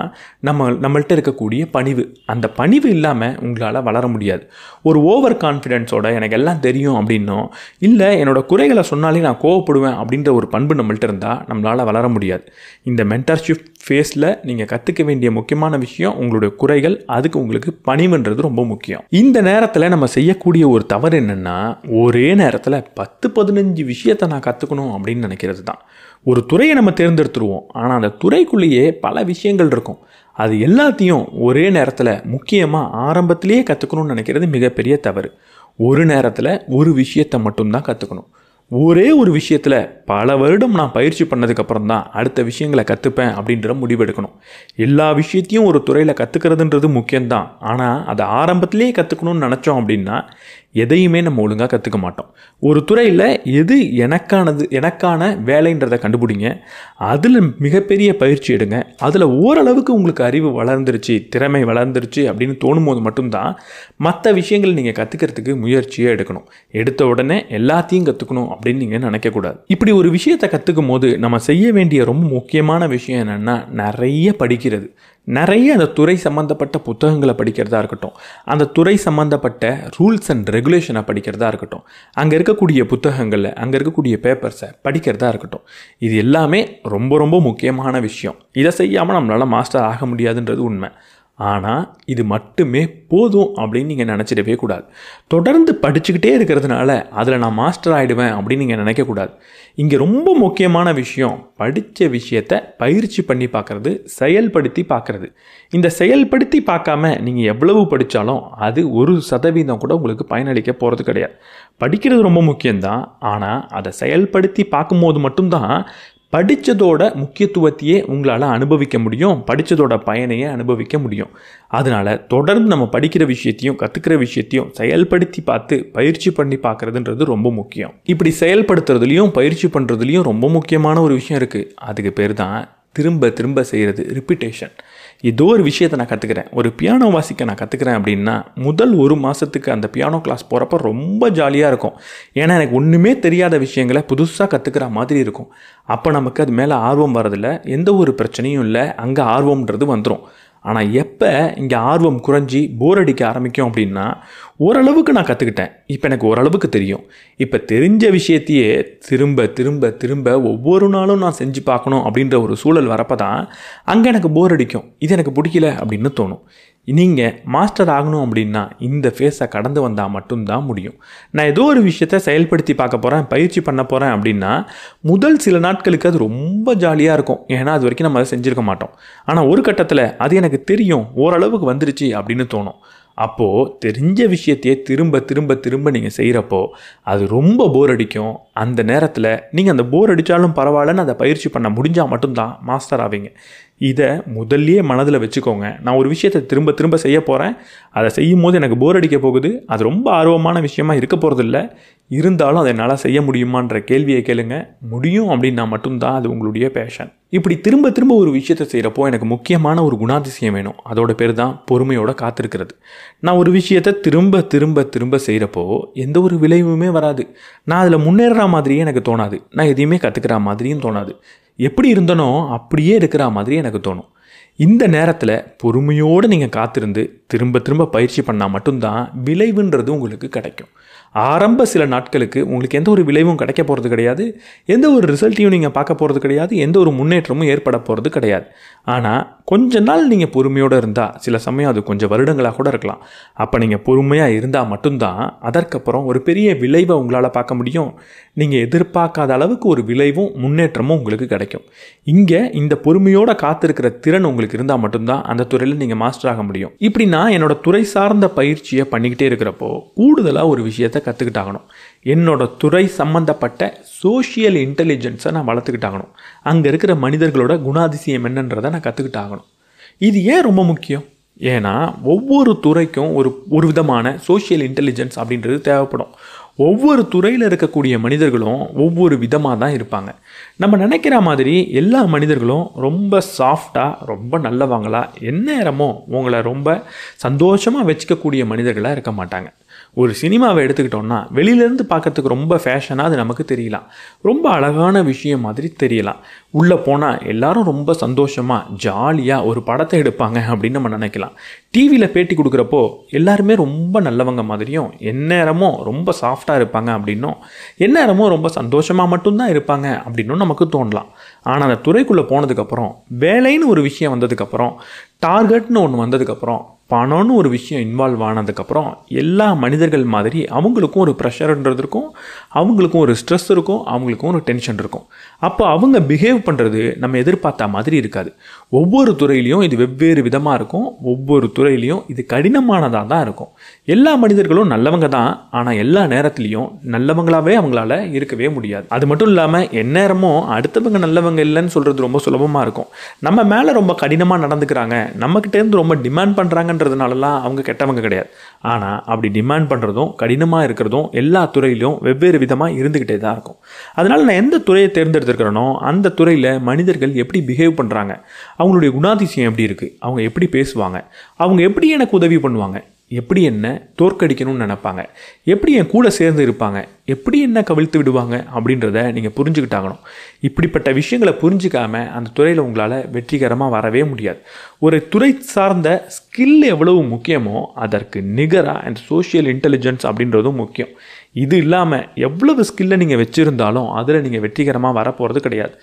நம்மள்கிட்ட இருக்கக்கூடிய பணிவு. அந்த பணிவு இல்லாமல் உங்களால் வளர முடியாது. ஒரு ஓவர் கான்ஃபிடென்ஸோட எனக்கு எல்லாம் தெரியும் அப்படின்னும், இல்லை என்னோட குறைகளை சொன்னாலே நான் கோவப்படுவேன் அப்படின்ற ஒரு பண்பு நம்மள்ட்ட இருந்தால் நம்மளால் வளர முடியாது. இந்த மென்டார்ஷிப் ஃபேஸில் நீங்கள் கற்றுக்க வேண்டிய முக்கியமான விஷயம் உங்களுடைய குறைகள், அதுக்கு உங்களுக்கு பணிவுன்றது ரொம்ப முக்கியம். இந்த நேரத்தில் நம்ம செய்யக்கூடிய ஒரு தவறு என்னென்னா, ஒரே நேரத்தில் 10-15 விஷயத்தை நான் கற்றுக்கணும் அப்படின்னு நினைக்கிறது தான். ஒரு துறையை நம்ம தேர்ந்தெடுத்துருவோம், ஆனால் அந்த துறைக்குள்ளேயே பல விஷயங்கள் இருக்கும். அது எல்லாத்தையும் ஒரே நேரத்தில் முக்கியமாக ஆரம்பத்திலேயே கற்றுக்கணும்னு நினைக்கிறது மிகப்பெரிய தவறு. ஒரு நேரத்தில் ஒரு விஷயத்தை மட்டும்தான் கற்றுக்கணும். ஒரே ஒரு விஷயத்தில் பல வருடம் நான் பயிற்சி பண்ணதுக்கப்புறம் தான் அடுத்த விஷயங்களை கற்றுப்பேன் அப்படின்ற முடிவெடுக்கணும். எல்லா விஷயத்தையும் ஒரு துறையில் கற்றுக்கிறதுன்றது முக்கியம்தான். ஆனால் அதை ஆரம்பத்திலேயே கற்றுக்கணும்னு நினச்சோம் அப்படின்னா எதையுமே நம்ம ஒழுங்காக கற்றுக்க மாட்டோம். ஒரு துறையில் எது எனக்கான வேலைன்றதை கண்டுபிடிங்க. அதில் மிகப்பெரிய பயிற்சி எடுங்க. அதில் ஓரளவுக்கு உங்களுக்கு அறிவு வளர்ந்துருச்சு, திறமை வளர்ந்துருச்சு அப்படின்னு தோணும் போது மட்டும்தான் மற்ற விஷயங்கள் நீங்கள் கற்றுக்கிறதுக்கு முயற்சியே எடுக்கணும். எடுத்த உடனே எல்லாத்தையும் கற்றுக்கணும் அப்படின்னு நீங்கள் நினைக்கக்கூடாது. இப்படி ஒரு விஷயத்தை கற்றுக்கும் போது நம்ம செய்ய வேண்டிய ரொம்ப முக்கியமான விஷயம் என்னென்னா, நிறைய படிக்கிறது. நிறைய அந்த துறை சம்மந்தப்பட்ட புத்தகங்களை படிக்கிறதா இருக்கட்டும், அந்த துறை சம்மந்தப்பட்ட ரூல்ஸ் அண்ட் ரெகுலேஷனை படிக்கிறதா இருக்கட்டும், அங்கே இருக்கக்கூடிய புத்தகங்களில் அங்கே இருக்கக்கூடிய பேப்பர்ஸை படிக்கிறதா இருக்கட்டும், இது எல்லாமே ரொம்ப ரொம்ப முக்கியமான விஷயம். இதை செய்யாமல் நம்மளால் மாஸ்டர் ஆக முடியாதுன்றது உண்மை. ஆனால் இது மட்டுமே போதும் அப்படின்னு நீங்கள் நினச்சிடவே கூடாது. தொடர்ந்து படிச்சுக்கிட்டே இருக்கிறதுனால அதில் நான் மாஸ்டர் ஆகிடுவேன் அப்படின்னு நீங்கள் நினைக்கக்கூடாது. இங்கே ரொம்ப முக்கியமான விஷயம், படித்த விஷயத்தை பயிற்சி பண்ணி பார்க்குறது, செயல்படுத்தி பார்க்குறது. இந்த செயல்படுத்தி பார்க்காம நீங்கள் எவ்வளவு படித்தாலும் அது 1% கூட உங்களுக்கு பயனளிக்க போகிறது கிடையாது. படிக்கிறது ரொம்ப முக்கியம்தான், ஆனால் அதை செயல்படுத்தி பார்க்கும்போது மட்டும்தான் படித்ததோட முக்கியத்துவத்தையே உங்களால் அனுபவிக்க முடியும், படித்ததோட பயனையே அனுபவிக்க முடியும். அதனால் தொடர்ந்து நம்ம படிக்கிற விஷயத்தையும் கற்றுக்கிற விஷயத்தையும் செயல்படுத்தி பார்த்து பயிற்சி பண்ணி பார்க்குறதுன்றது ரொம்ப முக்கியம். இப்படி செயல்படுத்துறதுலையும் பயிற்சி பண்ணுறதுலையும் ரொம்ப முக்கியமான ஒரு விஷயம் இருக்குது. அதுக்கு பேர் தான் திரும்ப திரும்ப செய்கிறது, ரிப்பீட்டேஷன். ஏதோ ஒரு விஷயத்தை நான் கற்றுக்கிறேன், ஒரு பியானோ வாசிக்க நான் கற்றுக்கிறேன் அப்படின்னா முதல் 1 மாதத்துக்கு அந்த பியானோ கிளாஸ் போகிறப்ப ரொம்ப ஜாலியாக இருக்கும். ஏன்னா எனக்கு ஒன்றுமே தெரியாத விஷயங்களை புதுசாக கற்றுக்கிற மாதிரி இருக்கும். அப்போ நமக்கு அது மேலே ஆர்வம் வரதில்லை, எந்த ஒரு பிரச்சனையும் இல்லை, அங்கே ஆர்வம்ன்றது வந்துடும். ஆனால் எப்போ இங்கே ஆர்வம் குறைஞ்சி போர் அடிக்க ஆரம்பிக்கும் அப்படின்னா, ஓரளவுக்கு நான் கற்றுக்கிட்டேன், இப்போ எனக்கு ஓரளவுக்கு தெரியும், இப்போ தெரிஞ்ச விஷயத்தையே திரும்ப திரும்ப திரும்ப ஒவ்வொரு நாளும் நான் செஞ்சு பார்க்கணும் அப்படின்ற ஒரு சூழல் வரப்போ தான் அங்கே எனக்கு போர் அடிக்கும், இது எனக்கு பிடிக்கல அப்படின்னு தோணும். நீங்கள் மாஸ்டர் ஆகணும் அப்படின்னா இந்த ஃபேஸை கடந்து வந்தால் மட்டும்தான் முடியும். நான் ஏதோ ஒரு விஷயத்தை செயல்படுத்தி பார்க்க போகிறேன், பயிற்சி பண்ண போகிறேன் அப்படின்னா முதல் சில நாட்களுக்கு அது ரொம்ப ஜாலியாக இருக்கும். ஏன்னா அது வரைக்கும் நம்ம அதை செஞ்சுருக்க மாட்டோம். ஆனால் ஒரு கட்டத்தில் அது எனக்கு தெரியும், ஓரளவுக்கு வந்துருச்சு அப்படின்னு தோணும். அப்போது தெரிஞ்ச விஷயத்தையே திரும்ப திரும்ப திரும்ப நீங்கள் செய்கிறப்போ அது ரொம்ப போர் அடிக்கும். அந்த நேரத்தில் நீங்கள் அந்த போர் அடித்தாலும் பரவாயில்லன்னு அதை பயிற்சி பண்ண முடிஞ்சால் மட்டும்தான் மாஸ்டர் ஆவீங்க. இதை முதல்லையே மனதில் வச்சுக்கோங்க. நான் ஒரு விஷயத்தை திரும்ப திரும்ப செய்ய போகிறேன், அதை செய்யும் போது எனக்கு போர் அடிக்க போகுது, அது ரொம்ப ஆர்வமான விஷயமா இருக்க போகிறதில்ல, இருந்தாலும் அதை என்னால் செய்ய முடியுமான்ற கேள்வியை கேளுங்க. முடியும் அப்படின்னா மட்டும்தான் அது உங்களுடைய பேஷன். இப்படி திரும்ப திரும்ப ஒரு விஷயத்தை செய்கிறப்போ எனக்கு முக்கியமான ஒரு குணாதிசயம் வேணும். அதோட பேர் தான் பொறுமையோட காத்திருக்கிறது. நான் ஒரு விஷயத்தை திரும்ப திரும்ப திரும்ப செய்கிறப்போ எந்த ஒரு விளைவுமே வராது. நான் அதில் முன்னேறுற மாதிரியே எனக்கு தோணாது, நான் எதையுமே கற்றுக்கிற மாதிரியும் தோணாது. எப்படி இருந்தனோ அப்படியே இருக்கிற மாதிரி எனக்கு தோணும். இந்த நேரத்தில் பொறுமையோடு நீங்கள் காத்திருந்து திரும்ப திரும்ப பயிற்சி பண்ணால் மட்டும்தான் விளைவுன்றது உங்களுக்கு கிடைக்கும். ஆரம்ப சில நாட்களுக்கு உங்களுக்கு எந்த ஒரு விளைவும் கிடைக்க போகிறது கிடையாது, எந்த ஒரு ரிசல்ட்டையும் நீங்கள் பார்க்க போகிறது கிடையாது, எந்த ஒரு முன்னேற்றமும் ஏற்பட போகிறது கிடையாது. ஆனால் கொஞ்ச நாள் நீங்கள் பொறுமையோடு இருந்தால், சில சமயம் அது கொஞ்சம் வருடங்களாக கூட இருக்கலாம், அப்போ நீங்கள் பொறுமையாக இருந்தால் மட்டும்தான் அதற்கப்புறம் ஒரு பெரிய விளைவை உங்களால் பார்க்க முடியும். நீங்கள் எதிர்பார்க்காத அளவுக்கு ஒரு விளைவும் முன்னேற்றமும் உங்களுக்கு கிடைக்கும். இங்கே இந்த பொறுமையோடு காத்திருக்கிற திறன் உங்களுக்கு இருந்தால் மட்டும்தான் அந்த துறையில் நீங்கள் மாஸ்டர் ஆக முடியும். இப்படி நான் என்னோடய துறை சார்ந்த பயிற்சியை பண்ணிக்கிட்டே இருக்கிறப்போ கூடுதலாக ஒரு விஷயத்தை கற்றுக்கிட்டாகணும். என்னோட துறை சம்மந்தப்பட்ட சோஷியல் இன்டெலிஜென்ஸை நான் வளர்த்துக்கிட்டாகணும். அங்கே இருக்கிற மனிதர்களோட குணாதிசயம் என்னன்றதை நான் கற்றுக்கிட்டாகணும். இது ஏன் ரொம்ப முக்கியம்? ஏன்னா ஒவ்வொரு துறைக்கும் ஒரு விதமான சோஷியல் இன்டெலிஜென்ஸ் அப்படின்றது தேவைப்படும். ஒவ்வொரு துறையில் இருக்கக்கூடிய மனிதர்களும் ஒவ்வொரு விதமாக தான் இருப்பாங்க. நம்ம நினைக்கிற மாதிரி எல்லா மனிதர்களும் ரொம்ப சாஃப்டாக, ரொம்ப நல்லவங்களா, எந்நேரமோ உங்களை ரொம்ப சந்தோஷமாக வச்சுக்கக்கூடிய மனிதர்களாக இருக்க மாட்டாங்க. ஒரு சினிமாவை எடுத்துக்கிட்டோம்னா வெளியிலேருந்து பார்க்கறதுக்கு ரொம்ப ஃபேஷனாக அது நமக்கு தெரியலாம், ரொம்ப அழகான விஷயம் மாதிரி தெரியலாம். உள்ளே போனால் எல்லாரும் ரொம்ப சந்தோஷமாக ஜாலியாக ஒரு படத்தை எடுப்பாங்க அப்படின்னு நம்ம நினைக்கலாம். டிவியில் பேட்டி கொடுக்குறப்போ எல்லாருமே ரொம்ப நல்லவங்க மாதிரியும், எந்நேரமும் ரொம்ப சாஃப்டாக இருப்பாங்க அப்படின்னும், எந்நேரமும் ரொம்ப சந்தோஷமாக மட்டும்தான் இருப்பாங்க அப்படின்னும் நமக்கு தோணலாம். ஆனால் அந்த துறைக்குள்ளே போனதுக்கப்புறம், வேலைன்னு ஒரு விஷயம் வந்ததுக்கப்புறம், டார்கெட்னு ஒன்று வந்ததுக்கப்புறம், பணம்னு ஒரு விஷயம் இன்வால்வ் ஆனதுக்கப்புறம் எல்லா மனிதர்கள் மாதிரி அவங்களுக்கும் ஒரு ப்ரெஷர்ன்றது இருக்கும், அவங்களுக்கும் ஒரு ஸ்ட்ரெஸ் இருக்கும், அவங்களுக்கும் ஒரு டென்ஷன் இருக்கும். அப்போ அவங்க பிஹேவ் பண்ணுறது நம்ம எதிர்பார்த்த மாதிரி இருக்காது. ஒவ்வொரு துறையிலையும் இது வெவ்வேறு விதமாக இருக்கும், ஒவ்வொரு துறையிலையும் இது கடினமானதாக தான் இருக்கும். எல்லா மனிதர்களும் நல்லவங்க தான், ஆனால் எல்லா நேரத்துலையும் நல்லவங்களாகவே அவங்களால இருக்கவே முடியாது. அது மட்டும் இல்லாமல் எந்நேரமும் அடுத்தவங்க நல்லவங்க இல்லைன்னு சொல்கிறது ரொம்ப சுலபமாக இருக்கும். நம்ம மேலே ரொம்ப கடினமாக நடந்துக்கிறாங்க, நம்மக்கிட்டேருந்து ரொம்ப டிமாண்ட் பண்ணுறாங்கன்றதுனாலலாம் அவங்க கெட்டவங்க கிடையாது. ஆனால் அப்படி டிமாண்ட் பண்ணுறதும் கடினமாக இருக்கிறதும் எல்லா துறையிலும் வெவ்வேறு விதமாக இருந்துக்கிட்டே தான் இருக்கும். அதனால் நான் எந்த துறையை தேர்ந்தெடுத்துருக்கிறேனோ அந்த துறையில் மனிதர்கள் எப்படி பிஹேவ் பண்ணுறாங்க, அவங்களுடைய குணாதிசயம் எப்படி இருக்குது, அவங்க எப்படி பேசுவாங்க, அவங்க எப்படி எனக்கு உதவி பண்ணுவாங்க, எப்படி என்ன தோற்கடிக்கணும்னு நினைப்பாங்க, எப்படி என் கூட சேர்ந்து இருப்பாங்க, எப்படி என்ன கவிழ்த்து விடுவாங்க அப்படின்றத நீங்கள் புரிஞ்சுக்கிட்டாகணும். இப்படிப்பட்ட விஷயங்களை புரிஞ்சிக்காமல் அந்த துறையில் உங்களால் வெற்றிகரமாக வரவே முடியாது. ஒரு துறை சார்ந்த ஸ்கில் எவ்வளவு முக்கியமோ அதற்கு நிகராக அந்த சோஷியல் இன்டெலிஜென்ஸ் அப்படின்றதும் முக்கியம். இது இல்லாமல் எவ்வளவு ஸ்கில்லை நீங்கள் வச்சுருந்தாலும் அதில் நீங்கள் வெற்றிகரமாக வரப்போகிறது கிடையாது.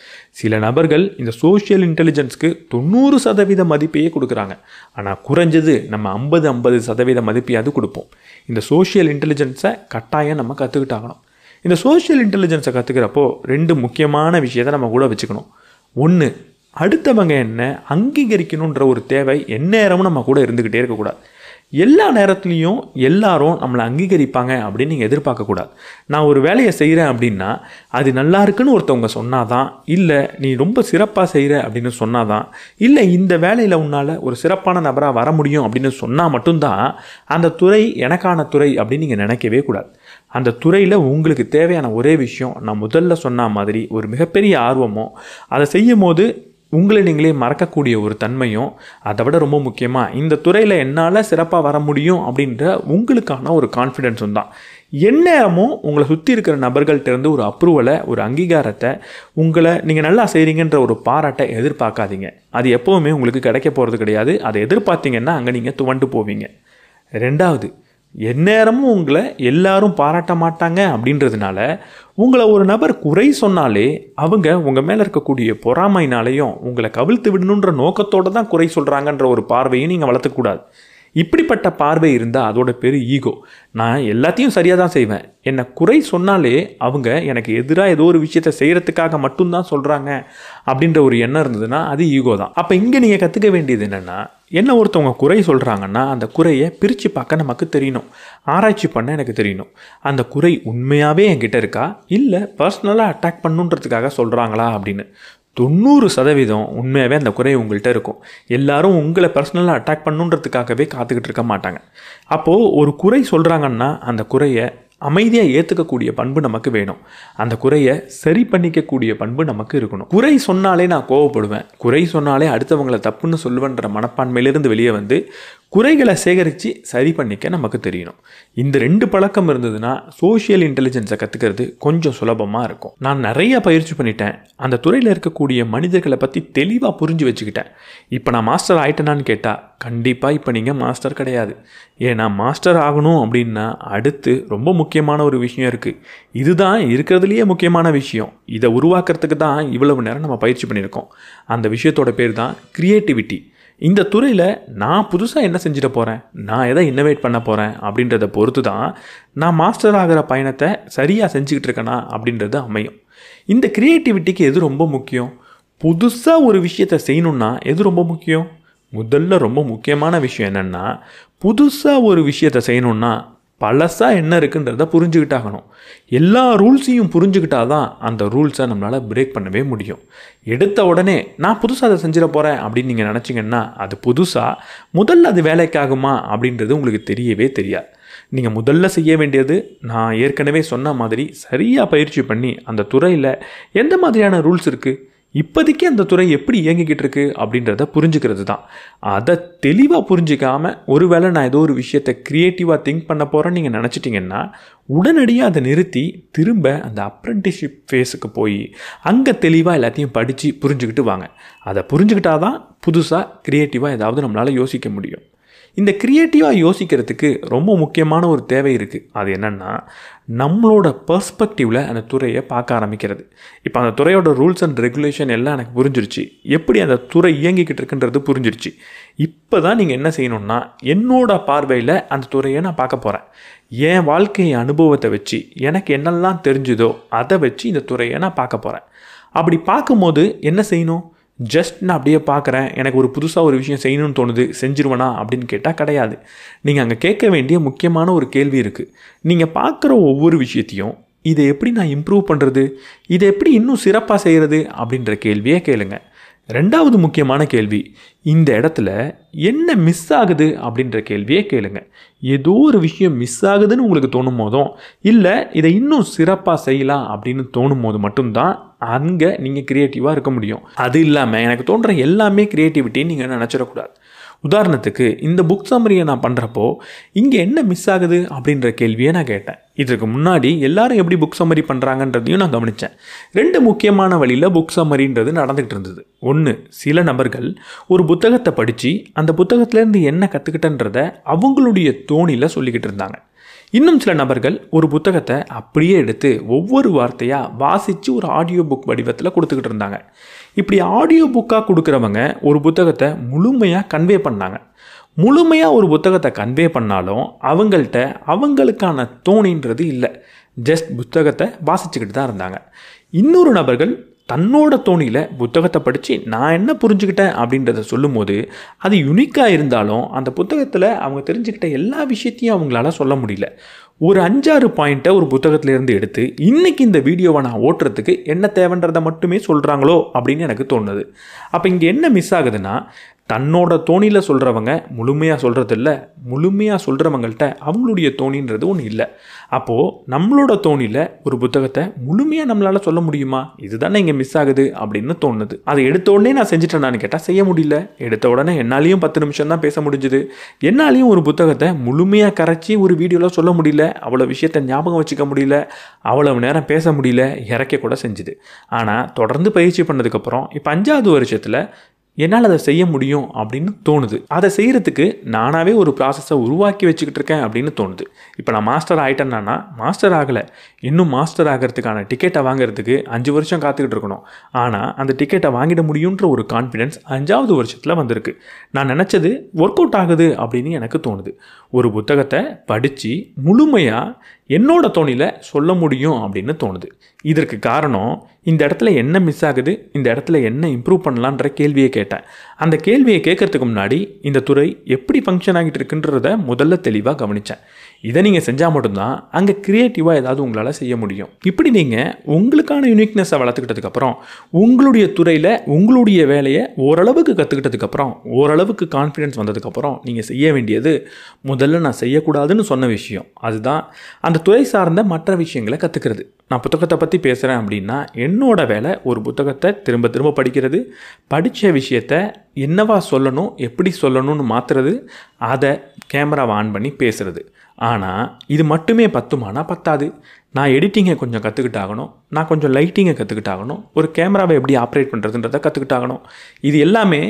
சில நபர்கள் இந்த சோஷியல் இன்டெலிஜென்ஸ்க்கு 90% மதிப்பையே கொடுக்குறாங்க. ஆனால் குறைஞ்சது நம்ம 50% மதிப்பையாவது கொடுப்போம். இந்த சோஷியல் இன்டெலிஜென்ஸை கட்டாயம் நம்ம கற்றுக்கிட்டாகணும். இந்த சோஷியல் இன்டெலிஜென்ஸை கற்றுக்கிறப்போ 2 முக்கியமான விஷயத்தை நம்ம கூட வச்சுக்கணும். ஒன்று, அடுத்தவங்க என்ன அங்கீகரிக்கணுன்ற ஒரு தேவை எந்நேரமும் நம்ம கூட இருந்துக்கிட்டே இருக்கக்கூடாது. எல்லா நேரத்துலையும் எல்லாரும் நம்மளை அங்கீகரிப்பாங்க அப்படின்னு நீங்கள் எதிர்பார்க்கக்கூடாது. நான் ஒரு வேலையை செய்கிறேன் அப்படின்னா அது நல்லா இருக்குன்னு ஒருத்தவங்க சொன்னாதான், இல்லை நீ ரொம்ப சிறப்பாக செய்கிற அப்படின்னு சொன்னாதான், இல்லை இந்த வேலையில் உன்னால் ஒரு சிறப்பான நபராக வர முடியும் அப்படின்னு சொன்னால் மட்டும்தான் அந்த துறை எனக்கான துறை அப்படின்னு நீங்கள் நினைக்கவே கூடாது. அந்த துறையில் உங்களுக்கு தேவையான ஒரே விஷயம், நான் முதல்ல சொன்ன மாதிரி ஒரு மிகப்பெரிய ஆர்வமோ, அதை செய்யும் போது உங்களை நீங்களே மறக்கக்கூடிய ஒரு தன்மையும், அதை விட ரொம்ப முக்கியமாக இந்த துறையில் என்னால் சிறப்பாக வர முடியும் அப்படின்ற உங்களுக்கான ஒரு கான்ஃபிடென்ஸும் தான். எந்நேரமும் உங்களை சுற்றி இருக்கிற நபர்கள்ட்டேருந்து ஒரு அப்ரூவலை, ஒரு அங்கீகாரத்தை, உங்களை நீங்கள் நல்லா செய்கிறீங்கன்ற ஒரு பாராட்டை எதிர்பார்க்காதீங்க. அது எப்போவுமே உங்களுக்கு கிடைக்க போகிறது கிடையாது. அதை எதிர்பார்த்தீங்கன்னா அங்கே நீங்கள் துவண்டு போவீங்க. 2வது, எந்நேரமும் உங்களை எல்லாரும் பாராட்ட மாட்டாங்க அப்படின்றதுனால உங்களை ஒரு நபர் குறை சொன்னாலே அவங்க உங்கள் மேலே இருக்கக்கூடிய பொறாமைனாலையும் உங்களை கவிழ்த்து விடணுன்ற நோக்கத்தோடு தான் குறை சொல்கிறாங்கன்ற ஒரு பார்வையும் நீங்கள் வளர்த்துக்கூடாது. இப்படிப்பட்ட பார்வை இருந்தால் அதோட பேர் ஈகோ. நான் எல்லாத்தையும் சரியாக தான் செய்வேன், என்னை குறை சொன்னாலே அவங்க எனக்கு எதிராக ஏதோ ஒரு விஷயத்தை செய்கிறதுக்காக மட்டும்தான் சொல்கிறாங்க அப்படின்ற ஒரு எண்ணம் இருந்ததுன்னா அது ஈகோ தான். அப்போ இங்கே நீங்கள் கற்றுக்க வேண்டியது என்னென்னா, என்ன ஒருத்தவங்க குறை சொல்கிறாங்கன்னா அந்த குறையை பிரித்து பார்க்க நமக்கு தெரியணும், ஆராய்ச்சி பண்ண எனக்கு தெரியணும். அந்த குறை உண்மையாகவே என்கிட்ட இருக்கா, இல்லை பர்சனலாக அட்டாக் பண்ணுன்றதுக்காக சொல்கிறாங்களா அப்படின்னு. 90% உண்மையாகவே அந்த குறை உங்கள்கிட்ட இருக்கும். எல்லாரும் உங்களை பர்சனலாக அட்டாக் பண்ணுன்றதுக்காகவே காத்துக்கிட்டு இருக்க மாட்டாங்க. அப்போது ஒரு குறை சொல்கிறாங்கன்னா அந்த குறையை அமைதியாக ஏற்றுக்கக்கூடிய பண்பு நமக்கு வேணும். அந்த குறையை சரி பண்ணிக்கக்கூடிய பண்பு நமக்கு இருக்கணும். குறை சொன்னாலே நான் கோவப்படுவேன், குறை சொன்னாலே அடுத்தவங்களை தப்புன்னு சொல்லுவேன்ற மனப்பான்மையிலிருந்து வெளியே வந்து குறைகளை சேகரித்து சரி பண்ணிக்க நமக்கு தெரியணும். இந்த 2 பழக்கம் இருந்ததுன்னா சோஷியல் இன்டெலிஜென்ஸை கற்றுக்கிறது கொஞ்சம் சுலபமாக இருக்கும். நான் நிறைய பயிற்சி பண்ணிட்டேன், அந்த துறையில் இருக்கக்கூடிய மனிதர்களை பற்றி தெளிவாக புரிஞ்சு வச்சுக்கிட்டேன். இப்போ நான் மாஸ்டர் ஆகிட்டேனான்னு கேட்டால் கண்டிப்பாக இப்போ நீங்கள் மாஸ்டர் கிடையாது. ஏன்னா மாஸ்டர் ஆகணும் அப்படின்னா அடுத்து ரொம்ப முக்கியமான ஒரு விஷயம் இருக்குது. இதுதான் இருக்கிறதுலையே முக்கியமான விஷயம். இதை உருவாக்குறதுக்கு தான் இவ்வளவு நேரம் நம்ம பயிற்சி பண்ணியிருக்கோம். அந்த விஷயத்தோட பேர் தான் கிரியேட்டிவிட்டி. இந்த துறையில் நான் புதுசாக என்ன செஞ்சிட போகிறேன், நான் எதை இன்னோவேட் பண்ண போகிறேன் அப்படின்றத பொறுத்து தான் நான் மாஸ்டர் ஆகிற பயணத்தை சரியாக செஞ்சுக்கிட்டு இருக்கேனா அப்படின்றது அமையும். இந்த கிரியேட்டிவிட்டிக்கு எது ரொம்ப முக்கியம்? புதுசாக ஒரு விஷயத்தை செய்யணுன்னா எது ரொம்ப முக்கியம்? முதல்ல ரொம்ப முக்கியமான விஷயம் என்னென்னா, புதுசாக ஒரு விஷயத்தை செய்யணுன்னா பழசாக என்ன இருக்குன்றத புரிஞ்சுக்கிட்டாகணும். எல்லா ரூல்ஸையும் புரிஞ்சுக்கிட்டாதான் அந்த ரூல்ஸை நம்மளால் பிரேக் பண்ணவே முடியும். எடுத்த உடனே நான் புதுசாக அதை செஞ்சிட போகிறேன் அப்படின்னு நீங்கள் நினச்சிங்கன்னா அது புதுசாக முதல்ல அது வேலைக்காகுமா அப்படின்றது உங்களுக்கு தெரியவே தெரியாது. நீங்கள் முதல்ல செய்ய வேண்டியது நான் ஏற்கனவே சொன்ன மாதிரி சரியாக பயிற்சி பண்ணி அந்த துறையில் எந்த மாதிரியான ரூல்ஸ் இருக்குது, இப்போதைக்கு அந்த துறை எப்படி இயங்கிக்கிட்டு இருக்கு அப்படின்றத புரிஞ்சுக்கிறது தான். அதை தெளிவாக புரிஞ்சிக்காமல் ஒருவேளை நான் ஏதோ ஒரு விஷயத்தை க்ரியேட்டிவாக திங்க் பண்ண போகிறேன்னு நீங்கள் நினச்சிட்டிங்கன்னா உடனடியாக அதை நிறுத்தி திரும்ப அந்த அப்ரெண்டிஸ்ஷிப் ஃபேஸுக்கு போய் அங்கே தெளிவாக எல்லாத்தையும் படித்து புரிஞ்சுக்கிட்டு வாங்க. அதை புரிஞ்சுக்கிட்டால் தான் புதுசாக க்ரியேட்டிவாக ஏதாவது நம்மளால் யோசிக்க முடியும். இந்த க்ரியேட்டிவாக யோசிக்கிறதுக்கு ரொம்ப முக்கியமான ஒரு தேவை இருக்குது. அது என்னென்னா நம்மளோட பர்ஸ்பெக்டிவில் அந்த துறையை பார்க்க ஆரம்பிக்கிறது. இப்போ அந்த துறையோட ரூல்ஸ் அண்ட் ரெகுலேஷன் எல்லாம் எனக்கு புரிஞ்சிருச்சு, எப்படி அந்த துறை இயங்கிக்கிட்டு இருக்குன்றது புரிஞ்சிருச்சு. இப்போ தான் நீங்கள் என்ன செய்யணுன்னா என்னோட பார்வையில் அந்த துறையை நான் பார்க்க போகிறேன். என் வாழ்க்கை அனுபவத்தை வச்சு எனக்கு என்னெல்லாம் தெரிஞ்சுதோ அதை வச்சு இந்த துறையை நான் பார்க்க போகிறேன். அப்படி பார்க்கும்போது என்ன செய்யணும்? ஜஸ்ட் நான் அப்படியே பார்க்குறேன், எனக்கு ஒரு புதுசாக ஒரு விஷயம் செய்யணும்னு தோணுது, செஞ்சிருவேனா அப்படின்னு கேட்டால் கிடையாது. நீங்கள் அங்கே கேட்க வேண்டிய முக்கியமான ஒரு கேள்வி இருக்குது. நீங்கள் பார்க்குற ஒவ்வொரு விஷயத்தையும் இதை எப்படி நான் இம்ப்ரூவ் பண்ணுறது, இதை எப்படி இன்னும் சிறப்பாக செய்கிறது அப்படின்ற கேள்வியே கேளுங்க. ரெண்டாவது முக்கியமான கேள்வி, இந்த இடத்துல என்ன மிஸ் ஆகுது அப்படின்ற கேள்வியே கேளுங்க. ஏதோ ஒரு விஷயம் மிஸ் ஆகுதுன்னு உங்களுக்கு தோணும் போதும், இல்லை இதை இன்னும் சிறப்பாக செய்யலாம் அப்படின்னு தோணும் போது மட்டும்தான் அங்கே நீங்கள் க்ரியேட்டிவாக இருக்க முடியும். அது இல்லாமல் எனக்கு தோன்ற எல்லாமே க்ரியேட்டிவிட்டின்னு நீங்கள் நினச்சிடக்கூடாது. உதாரணத்துக்கு இந்த புக் சம்மரியை நான் பண்ணுறப்போ இங்கே என்ன மிஸ் ஆகுது அப்படின்ற கேள்வியை நான் கேட்டேன். இதுக்கு முன்னாடி எல்லாரும் எப்படி புக் சம்மரி பண்ணுறாங்கன்றதையும் நான் கவனித்தேன். 2 முக்கியமான வழியில் புக் சம்மரின்றது நடந்துகிட்டு இருந்தது. ஒன்று, சில நபர்கள் ஒரு புத்தகத்தை படித்து அந்த புத்தகத்திலேருந்து என்ன கற்றுக்கிட்டன்றதை அவங்களுடைய தோணியில் சொல்லிக்கிட்டு இருந்தாங்க. இன்னும் சில நபர்கள் ஒரு புத்தகத்தை அப்படியே எடுத்து ஒவ்வொரு வார்த்தையாக வாசித்து ஒரு ஆடியோ புக் வடிவத்தில் கொடுத்துக்கிட்டு இருந்தாங்க. இப்படி ஆடியோ புக்காக கொடுக்குறவங்க ஒரு புத்தகத்தை முழுமையாக கன்வே பண்ணாங்க. முழுமையாக ஒரு புத்தகத்தை கன்வே பண்ணாலும் அவங்கள்ட்ட அவங்களுக்கான தோணின்றது இல்லை, ஜஸ்ட் புத்தகத்தை வாசிச்சுக்கிட்டு தான் இருந்தாங்க. இன்னொரு நபர்கள் தன்னோட தோணியில் புத்தகத்தை படித்து நான் என்ன புரிஞ்சுக்கிட்டேன் அப்படின்றத சொல்லும் போது அது யுனிக்காக இருந்தாலும் அந்த புத்தகத்தில் அவங்க தெரிஞ்சுக்கிட்ட எல்லா விஷயத்தையும் அவங்களால சொல்ல முடியல. ஒரு 5-6 பாயிண்ட்டை ஒரு புத்தகத்திலேருந்து எடுத்து இன்றைக்கி இந்த வீடியோவை நான் ஓட்டுறதுக்கு என்ன தேவைன்றதை மட்டுமே சொல்கிறாங்களோ அப்படின்னு எனக்கு தோணுது. அப்போ இங்கே என்ன மிஸ் ஆகுதுன்னா, தன்னோட தோணியில் சொல்கிறவங்க முழுமையாக சொல்கிறது இல்லை, முழுமையாக சொல்கிறவங்கள்ட்ட அவங்களுடைய தோணின்றது ஒன்று இல்லை. அப்போது நம்மளோட தோணியில் ஒரு புத்தகத்தை முழுமையாக நம்மளால் சொல்ல முடியுமா, இதுதானே இங்கே மிஸ் ஆகுது அப்படின்னு தோணுது. அதை எடுத்த உடனே நான் செஞ்சுட்டேனான்னு கேட்டால் செய்ய முடியல. எடுத்த உடனே என்னாலையும் 10 நிமிஷம் தான் பேச முடிஞ்சுது. என்னாலையும் ஒரு புத்தகத்தை முழுமையாக கரைச்சி ஒரு வீடியோவில் சொல்ல முடியல, அவ்வளோ விஷயத்தை ஞாபகம் வச்சுக்க முடியல, அவ்வளவு நேரம் பேச முடியல, இறக்க கூட செஞ்சுது. ஆனால் தொடர்ந்து பயிற்சி பண்ணதுக்கப்புறம் இப்போ 5வது வருஷத்தில் என்னால் அதை செய்ய முடியும் அப்படின்னு தோணுது. அதை செய்கிறதுக்கு நானாகவே ஒரு ப்ராசஸை உருவாக்கி வச்சுக்கிட்டு இருக்கேன் அப்படின்னு தோணுது. இப்போ நான் மாஸ்டர் ஆகிட்டேன்னா மாஸ்டர் ஆகலை, இன்னும் மாஸ்டர் ஆகிறதுக்கான டிக்கெட்டை வாங்கிறதுக்கு 5 வருஷம் காத்துக்கிட்டு இருக்கணும். ஆனால் அந்த டிக்கெட்டை வாங்கிட முடியுன்ற ஒரு கான்ஃபிடென்ஸ் 5வது வருஷத்தில் வந்திருக்கு. நான் நினச்சது ஒர்க் அவுட் ஆகுது அப்படின்னு எனக்கு தோணுது. ஒரு புத்தகத்தை படித்து முழுமையாக என்னோட தோணியில் சொல்ல முடியும் அப்படின்னு தோணுது. இதற்கு காரணம் இந்த இடத்துல என்ன மிஸ் ஆகுது, இந்த இடத்துல என்ன இம்ப்ரூவ் பண்ணலான்ற கேள்வியை கேட்டேன். அந்த கேள்வியை கேட்கறதுக்கு முன்னாடி இந்த துறை எப்படி ஃபங்க்ஷன் ஆகிட்டு இருக்குன்றத முதல்ல தெளிவாக கவனித்தேன். இதை நீங்கள் செஞ்சால் மட்டும்தான் அங்கே க்ரியேட்டிவாக ஏதாவது உங்களால் செய்ய முடியும். இப்படி நீங்கள் உங்களுக்கான யூனிக்னஸை வளர்த்துக்கிட்டதுக்கப்புறம் உங்களுடைய துறையில் உங்களுடைய வேலையை ஓரளவுக்கு கற்றுக்கிட்டதுக்கப்புறம் ஓரளவுக்கு கான்ஃபிடென்ஸ் வந்ததுக்கப்புறம் நீங்கள் செய்ய வேண்டியது முதல்ல நான் செய்யக்கூடாதுன்னு சொன்ன விஷயம், அதுதான் அந்த துறை சார்ந்த மற்ற விஷயங்களை கற்றுக்கிறது. நான் புத்தகத்தை பற்றி பேசுகிறேன் அப்படின்னா என்னோட வேலை ஒரு புத்தகத்தை திரும்ப திரும்ப படிக்கிறது, படித்த விஷயத்தை என்னவா சொல்லணும், எப்படி சொல்லணும்னு மாற்றுறது, அதை கேமராவை ஆன் பண்ணி பேசுகிறது. ஆனால் இது மட்டுமே பத்துமானா பத்தாது. நான் எடிட்டிங்கை கொஞ்சம் கற்றுக்கிட்டாகணும், நான் கொஞ்சம் லைட்டிங்கை கற்றுக்கிட்டாகணும், ஒரு கேமராவை எப்படி ஆப்ரேட் பண்ணுறதுன்றதை கற்றுக்கிட்டாகணும். இது எல்லாமே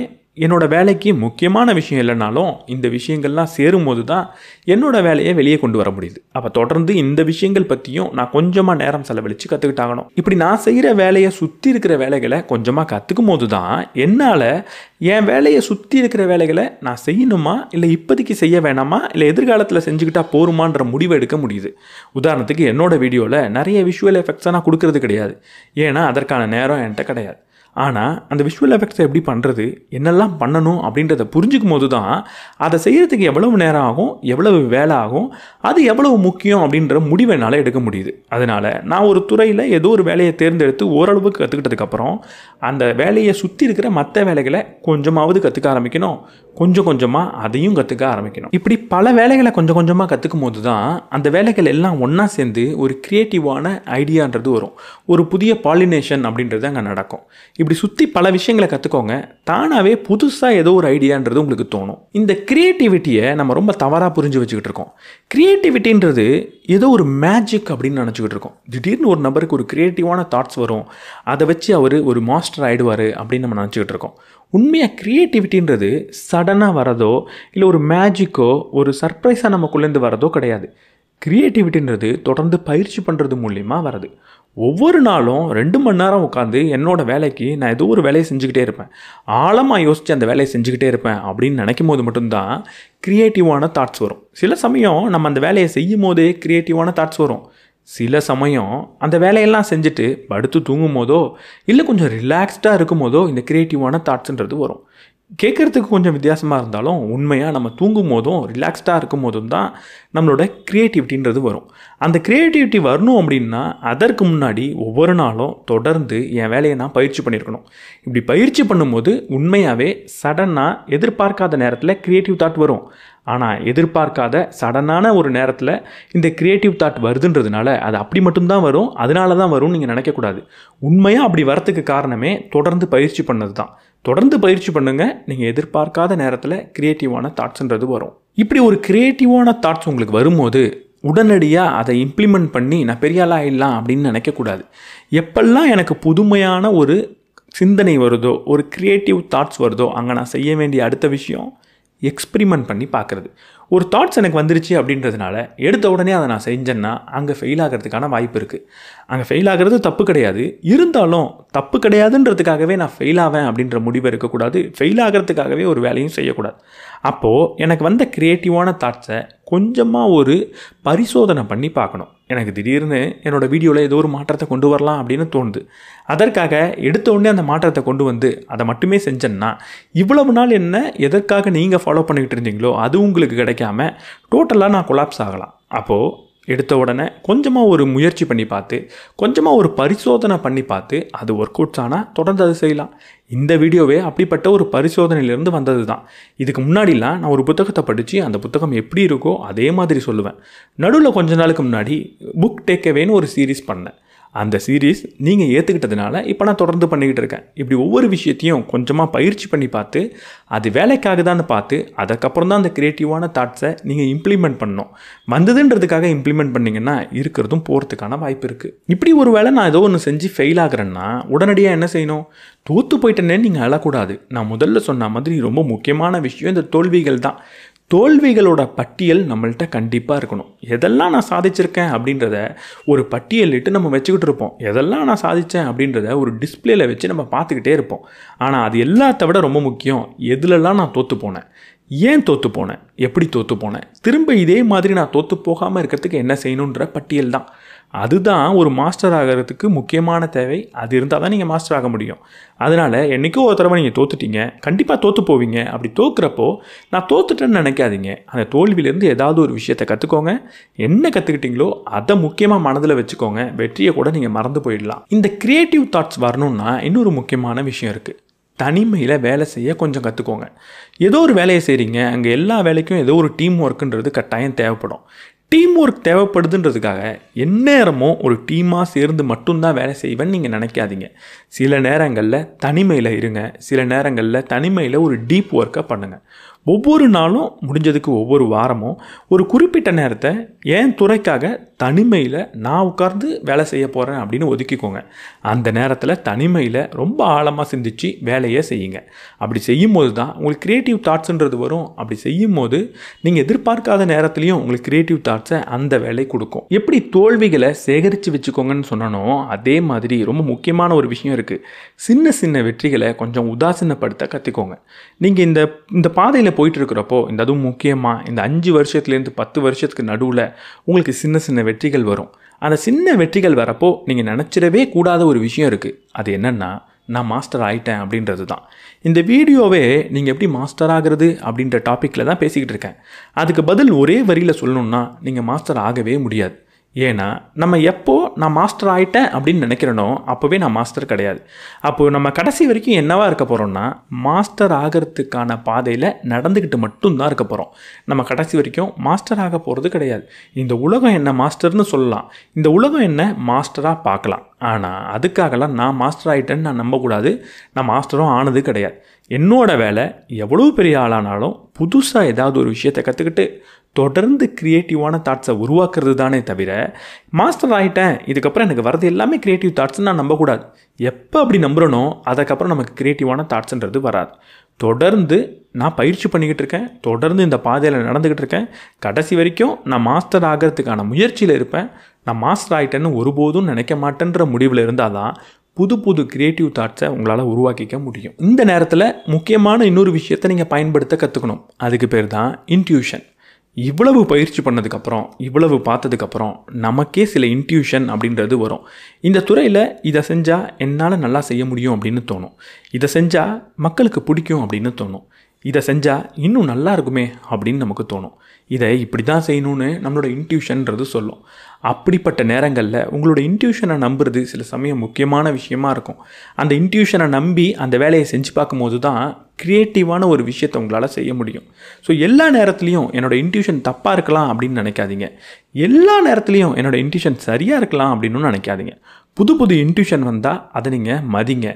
என்னோட வேலைக்கு முக்கியமான விஷயம் இல்லைனாலும் இந்த விஷயங்கள்லாம் சேரும்போது தான் என்னோடய வேலையை வெளியே கொண்டு வர முடியுது. அப்போ தொடர்ந்து இந்த விஷயங்கள் பற்றியும் நான் கொஞ்சமாக நேரம் செலவழித்து கற்றுக்கிட்டாகணும். இப்படி நான் செய்கிற வேலையை சுற்றி இருக்கிற வேலைகளை கொஞ்சமாக கற்றுக்கும் போது தான் என்னால் என் வேலையை சுற்றி இருக்கிற வேலைகளை நான் செய்யணுமா இல்லை இப்போதைக்கு செய்ய வேணாமா இல்லை எதிர்காலத்தில் செஞ்சுக்கிட்டா போருமான்ற முடிவை எடுக்க முடியுது. உதாரணத்துக்கு என்னோடய வீடியோவில் நிறைய விஷுவல் எஃபெக்ட்ஸாக நான் கொடுக்கறது கிடையாது, ஏன்னா அதற்கான நேரம் என்கிட்ட கிடையாது. ஆனால் அந்த விஷுவல் எஃபெக்ட்ஸை எப்படி பண்ணுறது, என்னெல்லாம் பண்ணணும் அப்படின்றத புரிஞ்சுக்கும் போது தான் அதை செய்கிறதுக்கு எவ்வளவு நேரம் ஆகும், எவ்வளவு வேலை ஆகும், அது எவ்வளவு முக்கியம் அப்படின்ற முடிவை என்னால் எடுக்க முடியுது. அதனால் நான் ஒரு துறையில் ஏதோ ஒரு வேலையை தேர்ந்தெடுத்து ஓரளவுக்கு கற்றுக்கிட்டதுக்கப்புறம் அந்த வேலையை சுற்றி இருக்கிற மற்ற வேலைகளை கொஞ்சமாவது கற்றுக்க ஆரம்பிக்கணும், கொஞ்சம் கொஞ்சமாக அதையும் கற்றுக்க ஆரம்பிக்கணும். இப்படி பல வேலைகளை கொஞ்சம் கொஞ்சமாக கற்றுக்கும் போது தான் அந்த வேலைகள் எல்லாம் ஒன்றா சேர்ந்து ஒரு க்ரியேட்டிவான ஐடியான்றது வரும். ஒரு புதிய பாலினேஷன் அப்படின்றது அங்கே நடக்கும். இப்படி சுற்றி பல விஷயங்களை கற்றுக்கோங்க, தானாகவே புதுசாக ஏதோ ஒரு ஐடியான்றது உங்களுக்கு தோணும். இந்த க்ரியேட்டிவிட்டியை நம்ம ரொம்ப தவறாக புரிஞ்சு வச்சுக்கிட்டு இருக்கோம். க்ரியேட்டிவிட்டின்றது ஏதோ ஒரு மேஜிக் அப்படின்னு நினச்சிக்கிட்டு இருக்கோம். திடீர்னு ஒரு நபருக்கு ஒரு க்ரியேட்டிவான தாட்ஸ் வரும், அதை வச்சு அவர் ஒரு மாஸ்டர் ஆகிடுவார் அப்படின்னு நம்ம நினச்சிக்கிட்டு இருக்கோம். உண்மையாக க்ரியேட்டிவிட்டின்றது சடனாக வரதோ இல்லை ஒரு மேஜிக்கோ ஒரு சர்ப்ரைஸாக நமக்குள்ளேருந்து வரதோ கிடையாது. க்ரியேட்டிவிட்டின்றது தொடர்ந்து பயிற்சி பண்ணுறது மூலிமா வருது. ஒவ்வொரு நாளும் 2 மணி நேரம் உட்காந்து என்னோடய வேலைக்கு நான் ஏதோ ஒரு வேலையை செஞ்சுக்கிட்டே இருப்பேன், ஆழமாக யோசித்து அந்த வேலையை செஞ்சுக்கிட்டே இருப்பேன் அப்படின்னு நினைக்கும் போது மட்டும்தான் க்ரியேட்டிவான தாட்ஸ் வரும். சில சமயம் நம்ம அந்த வேலையை செய்யும் போதே க்ரியேட்டிவான தாட்ஸ் வரும். சில சமயம் அந்த வேலையெல்லாம் செஞ்சுட்டு படுத்து தூங்கும் போதோ இல்லை கொஞ்சம் ரிலாக்ஸ்டாக இருக்கும் போதோ இந்த க்ரியேட்டிவான தாட்ஸுன்றது வரும். கேட்குறதுக்கு கொஞ்சம் வித்தியாசமாக இருந்தாலும் உண்மையாக நம்ம தூங்கும் போதும் ரிலாக்ஸ்டாக இருக்கும் போதும் தான் நம்மளோட க்ரியேட்டிவிட்டின்றது வரும். அந்த க்ரியேட்டிவிட்டி வரணும் அப்படின்னா அதற்கு முன்னாடி ஒவ்வொரு நாளும் தொடர்ந்து என் வேலையை நான் பயிற்சி பண்ணியிருக்கணும். இப்படி பயிற்சி பண்ணும்போது உண்மையாகவே சடனாக எதிர்பார்க்காத நேரத்தில் க்ரியேட்டிவ் தாட் வரும். ஆனால் எதிர்பார்க்காத சடனான ஒரு நேரத்தில் இந்த க்ரியேட்டிவ் தாட் வருதுன்றதுனால அது அப்படி மட்டும்தான் வரும், அதனால தான் வரும்னு நீங்கள் நினைக்கக்கூடாது. உண்மையாக அப்படி வரத்துக்கு காரணமே தொடர்ந்து பயிற்சி பண்ணது தான். தொடர்ந்து பயிற்சி பண்ணுங்கள், நீங்கள் எதிர்பார்க்காத நேரத்தில் க்ரியேட்டிவான தாட்ஸ்ன்றது வரும். இப்படி ஒரு க்ரியேட்டிவான தாட்ஸ் உங்களுக்கு வரும்போது உடனடியாக அதை இம்ப்ளிமெண்ட் பண்ணி நான் பெரிய ஆளாக ஆகிடலாம் அப்படின்னு நினைக்கக்கூடாது. எப்பெல்லாம் எனக்கு புதுமையான ஒரு சிந்தனை வருதோ, ஒரு க்ரியேட்டிவ் தாட்ஸ் வருதோ, அங்கே நான் செய்ய வேண்டிய அடுத்த விஷயம் எக்ஸ்பிரிமெண்ட் பண்ணி பார்க்குறது. ஒரு தாட்ஸ் எனக்கு வந்துருச்சு அப்படின்றதுனால எடுத்த உடனே அதை நான் செஞ்சேன்னா அங்கே ஃபெயில் ஆகிறதுக்கான வாய்ப்பு இருக்குது. அங்கே ஃபெயில் ஆகிறது தப்பு கிடையாது, இருந்தாலும் தப்பு கிடையாதுன்றதுக்காகவே நான் ஃபெயில் ஆவேன் அப்படின்ற முடிவு இருக்கக்கூடாது, ஃபெயில் ஆகிறதுக்காகவே ஒரு வேலையும் செய்யக்கூடாது. அப்போது எனக்கு வந்த க்ரியேட்டிவான தாட்ஸை கொஞ்சமாக ஒரு பரிசோதனை பண்ணி பார்க்கணும். எனக்கு திடீர்னு என்னோடய வீடியோவில் ஏதோ ஒரு மாற்றத்தை கொண்டு வரலாம் அப்படின்னு தோணுது. அதற்காக எடுத்த உடனே அந்த மாற்றத்தை கொண்டு வந்து அதை மட்டுமே செஞ்சேன்னா இவ்வளவு நாள் என்ன எதற்காக நீங்கள் ஃபாலோ பண்ணிக்கிட்டு இருந்தீங்களோ அது உங்களுக்கு கிடைக்காம டோட்டலாக நான் கொலாப்ஸ் ஆகலாம். அப்போது எடுத்த உடனே கொஞ்சமாக ஒரு முயற்சி பண்ணி பார்த்து கொஞ்சமாக ஒரு பரிசோதனை பண்ணி பார்த்து அது ஒர்க் அவுட்ஸ் ஆனால் தொடர்ந்து அது செய்யலாம். இந்த வீடியோவே அப்படிப்பட்ட ஒரு பரிசோதனையிலேருந்து வந்தது தான். இதுக்கு முன்னாடிலாம் நான் ஒரு புத்தகத்தை படித்து அந்த புத்தகம் எப்படி இருக்கோ அதே மாதிரி சொல்லுவேன். நடுவில் கொஞ்ச நாளுக்கு முன்னாடி புக் டேக்அவேன்னு ஒரு சீரீஸ் பண்ணேன். அந்த சீரீஸ் நீங்கள் ஏற்றுக்கிட்டதுனால இப்போ நான் தொடர்ந்து பண்ணிக்கிட்டு இருக்கேன். இப்படி ஒவ்வொரு விஷயத்தையும் கொஞ்சமாக பயிற்சி பண்ணி பார்த்து அது வேலைக்காகுதான்னு பார்த்து அதுக்கப்புறம் தான் அந்த க்ரியேட்டிவான தாட்ஸை நீங்கள் இம்ப்ளிமெண்ட் பண்ணணும். வந்ததுன்றதுக்காக இம்ப்ளிமெண்ட் பண்ணிங்கன்னா இருக்கிறதும் போகிறதுக்கான வாய்ப்பு இருக்குது. இப்படி ஒரு வேளை நான் ஏதோ ஒன்று செஞ்சு ஃபெயில் ஆகிறேன்னா உடனடியாக என்ன செய்யணும்? தோற்று போயிட்டேன்னே நீங்கள் அழக்கூடாது. நான் முதல்ல சொன்ன மாதிரி ரொம்ப முக்கியமான விஷயம் இந்த தோல்விகள் தான். தோல்விகளோட பட்டியல் நம்மள்கிட்ட கண்டிப்பாக இருக்கணும். எதெல்லாம் நான் சாதிச்சிருக்கேன் அப்படின்றத ஒரு பட்டியலிட்டு நம்ம வச்சுக்கிட்டு இருப்போம். எதெல்லாம் நான் சாதித்தேன் அப்படின்றத ஒரு டிஸ்பிளேல வச்சு நம்ம பார்த்துக்கிட்டே இருப்போம். ஆனால் அது எல்லாத்த விட ரொம்ப முக்கியம், எதுலெல்லாம் நான் தோற்று போனேன், ஏன் தோற்று போனேன், எப்படி தோற்று போனேன், திரும்ப இதே மாதிரி நான் தோற்று போகாமல் இருக்கிறதுக்கு என்ன செய்யணுன்ற பட்டியல் தான். அதுதான் ஒரு மாஸ்டர் ஆகிறதுக்கு முக்கியமான தேவை. அது இருந்தால் தான் நீங்கள் மாஸ்டர் ஆக முடியும். அதனால் என்றைக்கோ ஒரு தடவை நீங்கள் தோற்றுட்டீங்க, கண்டிப்பாக தோற்று போவீங்க. அப்படி தோக்குறப்போ நான் தோற்றுட்டேன்னு நினைக்காதீங்க. அந்த தோல்வியிலேருந்து ஏதாவது ஒரு விஷயத்தை கற்றுக்கோங்க. என்ன கற்றுக்கிட்டீங்களோ அதை முக்கியமாக மனதில் வச்சுக்கோங்க. வெற்றியை கூட நீங்கள் மறந்து போயிடலாம். இந்த க்ரியேட்டிவ் தாட்ஸ் வரணும்னா இன்னொரு முக்கியமான விஷயம் இருக்குது. தனிமையில் வேலை செய்ய கொஞ்சம் கற்றுக்கோங்க. ஏதோ ஒரு வேலையை செய்கிறீங்க, அங்கே எல்லா வேலைக்கும் ஏதோ ஒரு டீம் ஒர்க்குன்றது கட்டாயம் தேவைப்படும். டீம் ஒர்க் தேவைப்படுதுன்றதுக்காக எந்நேரமும் ஒரு டீமாக சேர்ந்து மட்டும்தான் வேலை செய்வேன்னு நீங்கள் நினைக்காதீங்க. சில நேரங்களில் தனிமையில் இருங்க, சில நேரங்களில் தனிமையில் ஒரு டீப் ஒர்க்கை பண்ணுங்கள். ஒவ்வொரு நாளும் முடிஞ்சதுக்கு ஒவ்வொரு வாரமும் ஒரு குறிப்பிட்ட நேரத்தை என் துறைக்காக தனிமையில் நான் உட்கார்ந்து வேலை செய்ய போகிறேன் அப்படின்னு ஒதுக்கிக்கோங்க. அந்த நேரத்தில் தனிமையில் ரொம்ப ஆழமாக சிந்திச்சு வேலையை செய்யுங்க. அப்படி செய்யும் போது தான் உங்களுக்கு க்ரியேட்டிவ் தாட்ஸுன்றது வரும். அப்படி செய்யும் போது நீங்கள் எதிர்பார்க்காத நேரத்துலையும் உங்களுக்கு க்ரியேட்டிவ் தாட்ஸை அந்த வேலை கொடுக்கும். எப்படி தோல்விகளை சேகரித்து வச்சுக்கோங்கன்னு சொன்னனோ அதே மாதிரி ரொம்ப முக்கியமான ஒரு விஷயம் இருக்குது. சின்ன சின்ன வெற்றிகளை கொஞ்சம் உதாசீனப்படுத்த கற்றுக்கோங்க. நீங்கள் இந்த பாதையில் போயிட்டு இருக்கிறப்போ அதுவும் முக்கியமாக இந்த 5 வருஷத்துலேருந்து 10 வருஷத்துக்கு நடுவில் உங்களுக்கு சின்ன சின்ன வெற்றிகள் வரும். அந்த சின்ன வெற்றிகள் வரப்போ நீங்கள் நினச்சிடவே கூடாத ஒரு விஷயம் இருக்குது. அது என்னென்னா, நான் மாஸ்டர் ஆகிட்டேன் அப்படின்றது தான். இந்த வீடியோவே நீங்கள் எப்படி மாஸ்டர் ஆகிறது அப்படின்ற டாப்பிக்கில் தான் பேசிக்கிட்டு இருக்கேன். அதுக்கு பதில் ஒரே வரியில் சொல்லணுன்னா நீங்கள் மாஸ்டர் ஆகவே முடியாது. ஏன்னா நம்ம எப்போ நான் மாஸ்டர் ஆகிட்டேன் அப்படின்னு நினைக்கிறனோ அப்போவே நான் மாஸ்டர் கிடையாது. அப்போது நம்ம கடைசி வரைக்கும் என்னவா இருக்க போகிறோம்னா மாஸ்டர் ஆகிறதுக்கான பாதையில் நடந்துக்கிட்டு மட்டும்தான் இருக்க போகிறோம். நம்ம கடைசி வரைக்கும் மாஸ்டர் ஆக போகிறது கிடையாது. இந்த உலகம் என்ன மாஸ்டர்னு சொல்லலாம், இந்த உலகம் என்ன மாஸ்டராக பார்க்கலாம். ஆனால் அதுக்காகலாம் நான் மாஸ்டர் ஆகிட்டேன்னு நான் நம்பக்கூடாது. நான் மாஸ்டரும் ஆனது கிடையாது. என்னோடய வேலை எவ்வளோ பெரிய ஆளானாலும் புதுசாக ஏதாவது ஒரு விஷயத்தை கற்றுக்கிட்டு தொடர்ந்து க்ரியேட்டிவான தாட்ஸை உருவாக்குறது தானே தவிர மாஸ்டர் ஆகிட்டேன் இதுக்கப்புறம் எனக்கு வரது எல்லாமே க்ரியேட்டிவ் தாட்ஸ்ன்னு நான் நம்பக்கூடாது. எப்போ அப்படி நம்புகிறனோ அதுக்கப்புறம் நமக்கு க்ரியேட்டிவான தாட்ஸுன்றது வராது. தொடர்ந்து நான் பயிற்சி பண்ணிக்கிட்டு இருக்கேன், தொடர்ந்து இந்த பாதையில் நடந்துக்கிட்டு இருக்கேன். கடைசி வரைக்கும் நான் மாஸ்டர் ஆகிறதுக்கான முயற்சியில் இருப்பேன். நான் மாஸ்டர் ஆகிட்டேன்னு ஒருபோதும் நினைக்க மாட்டேன்ற முடிவில் இருந்தால் தான் புது புது க்ரியேட்டிவ் தாட்ஸை உங்களால் உருவாக்கிக்க முடியும். இந்த நேரத்தில் முக்கியமான இன்னொரு விஷயத்தை நீங்கள் பயன்படுத்த கற்றுக்கணும். அதுக்கு பேர் தான் இன்ட்யூஷன். இவ்வளவு பயிற்சி பண்ணதுக்கப்புறம், இவ்வளவு பார்த்ததுக்கப்புறம் நமக்கே சில இன்ட்யூஷன் அப்படின்றது வரும். இந்த துறையில் இதை செஞ்சால் என்னால் நல்லா செய்ய முடியும் அப்படின்னு தோணும். இதை செஞ்சால் மக்களுக்கு பிடிக்கும் அப்படின்னு தோணும். இதை செஞ்சால் இன்னும் நல்லா இருக்குமே அப்படின்னு நமக்கு தோணும். இதை இப்படி தான் செய்யணும்னு நம்மளோட இன்ட்யூஷன்றது சொல்லும். அப்படிப்பட்ட நேரங்களில் உங்களோட இன்ட்யூஷனை நம்புறது சில சமயம் முக்கியமான விஷயமா இருக்கும். அந்த இன்ட்யூஷனை நம்பி அந்த வேலையை செஞ்சு பார்க்கும்போது தான் க்ரியேட்டிவான ஒரு விஷயத்தை உங்களால் செய்ய முடியும். ஸோ எல்லா நேரத்துலையும் என்னோடய இன்ட்யூஷன் தப்பாக இருக்கலாம் அப்படின்னு நினைக்காதீங்க. எல்லா நேரத்துலையும் என்னோடய இன்ட்யூஷன் சரியாக இருக்கலாம் அப்படின்னு நினைக்காதீங்க. புது புது இன்ட்யூஷன் வந்தால் அதை நீங்கள் மதிங்க.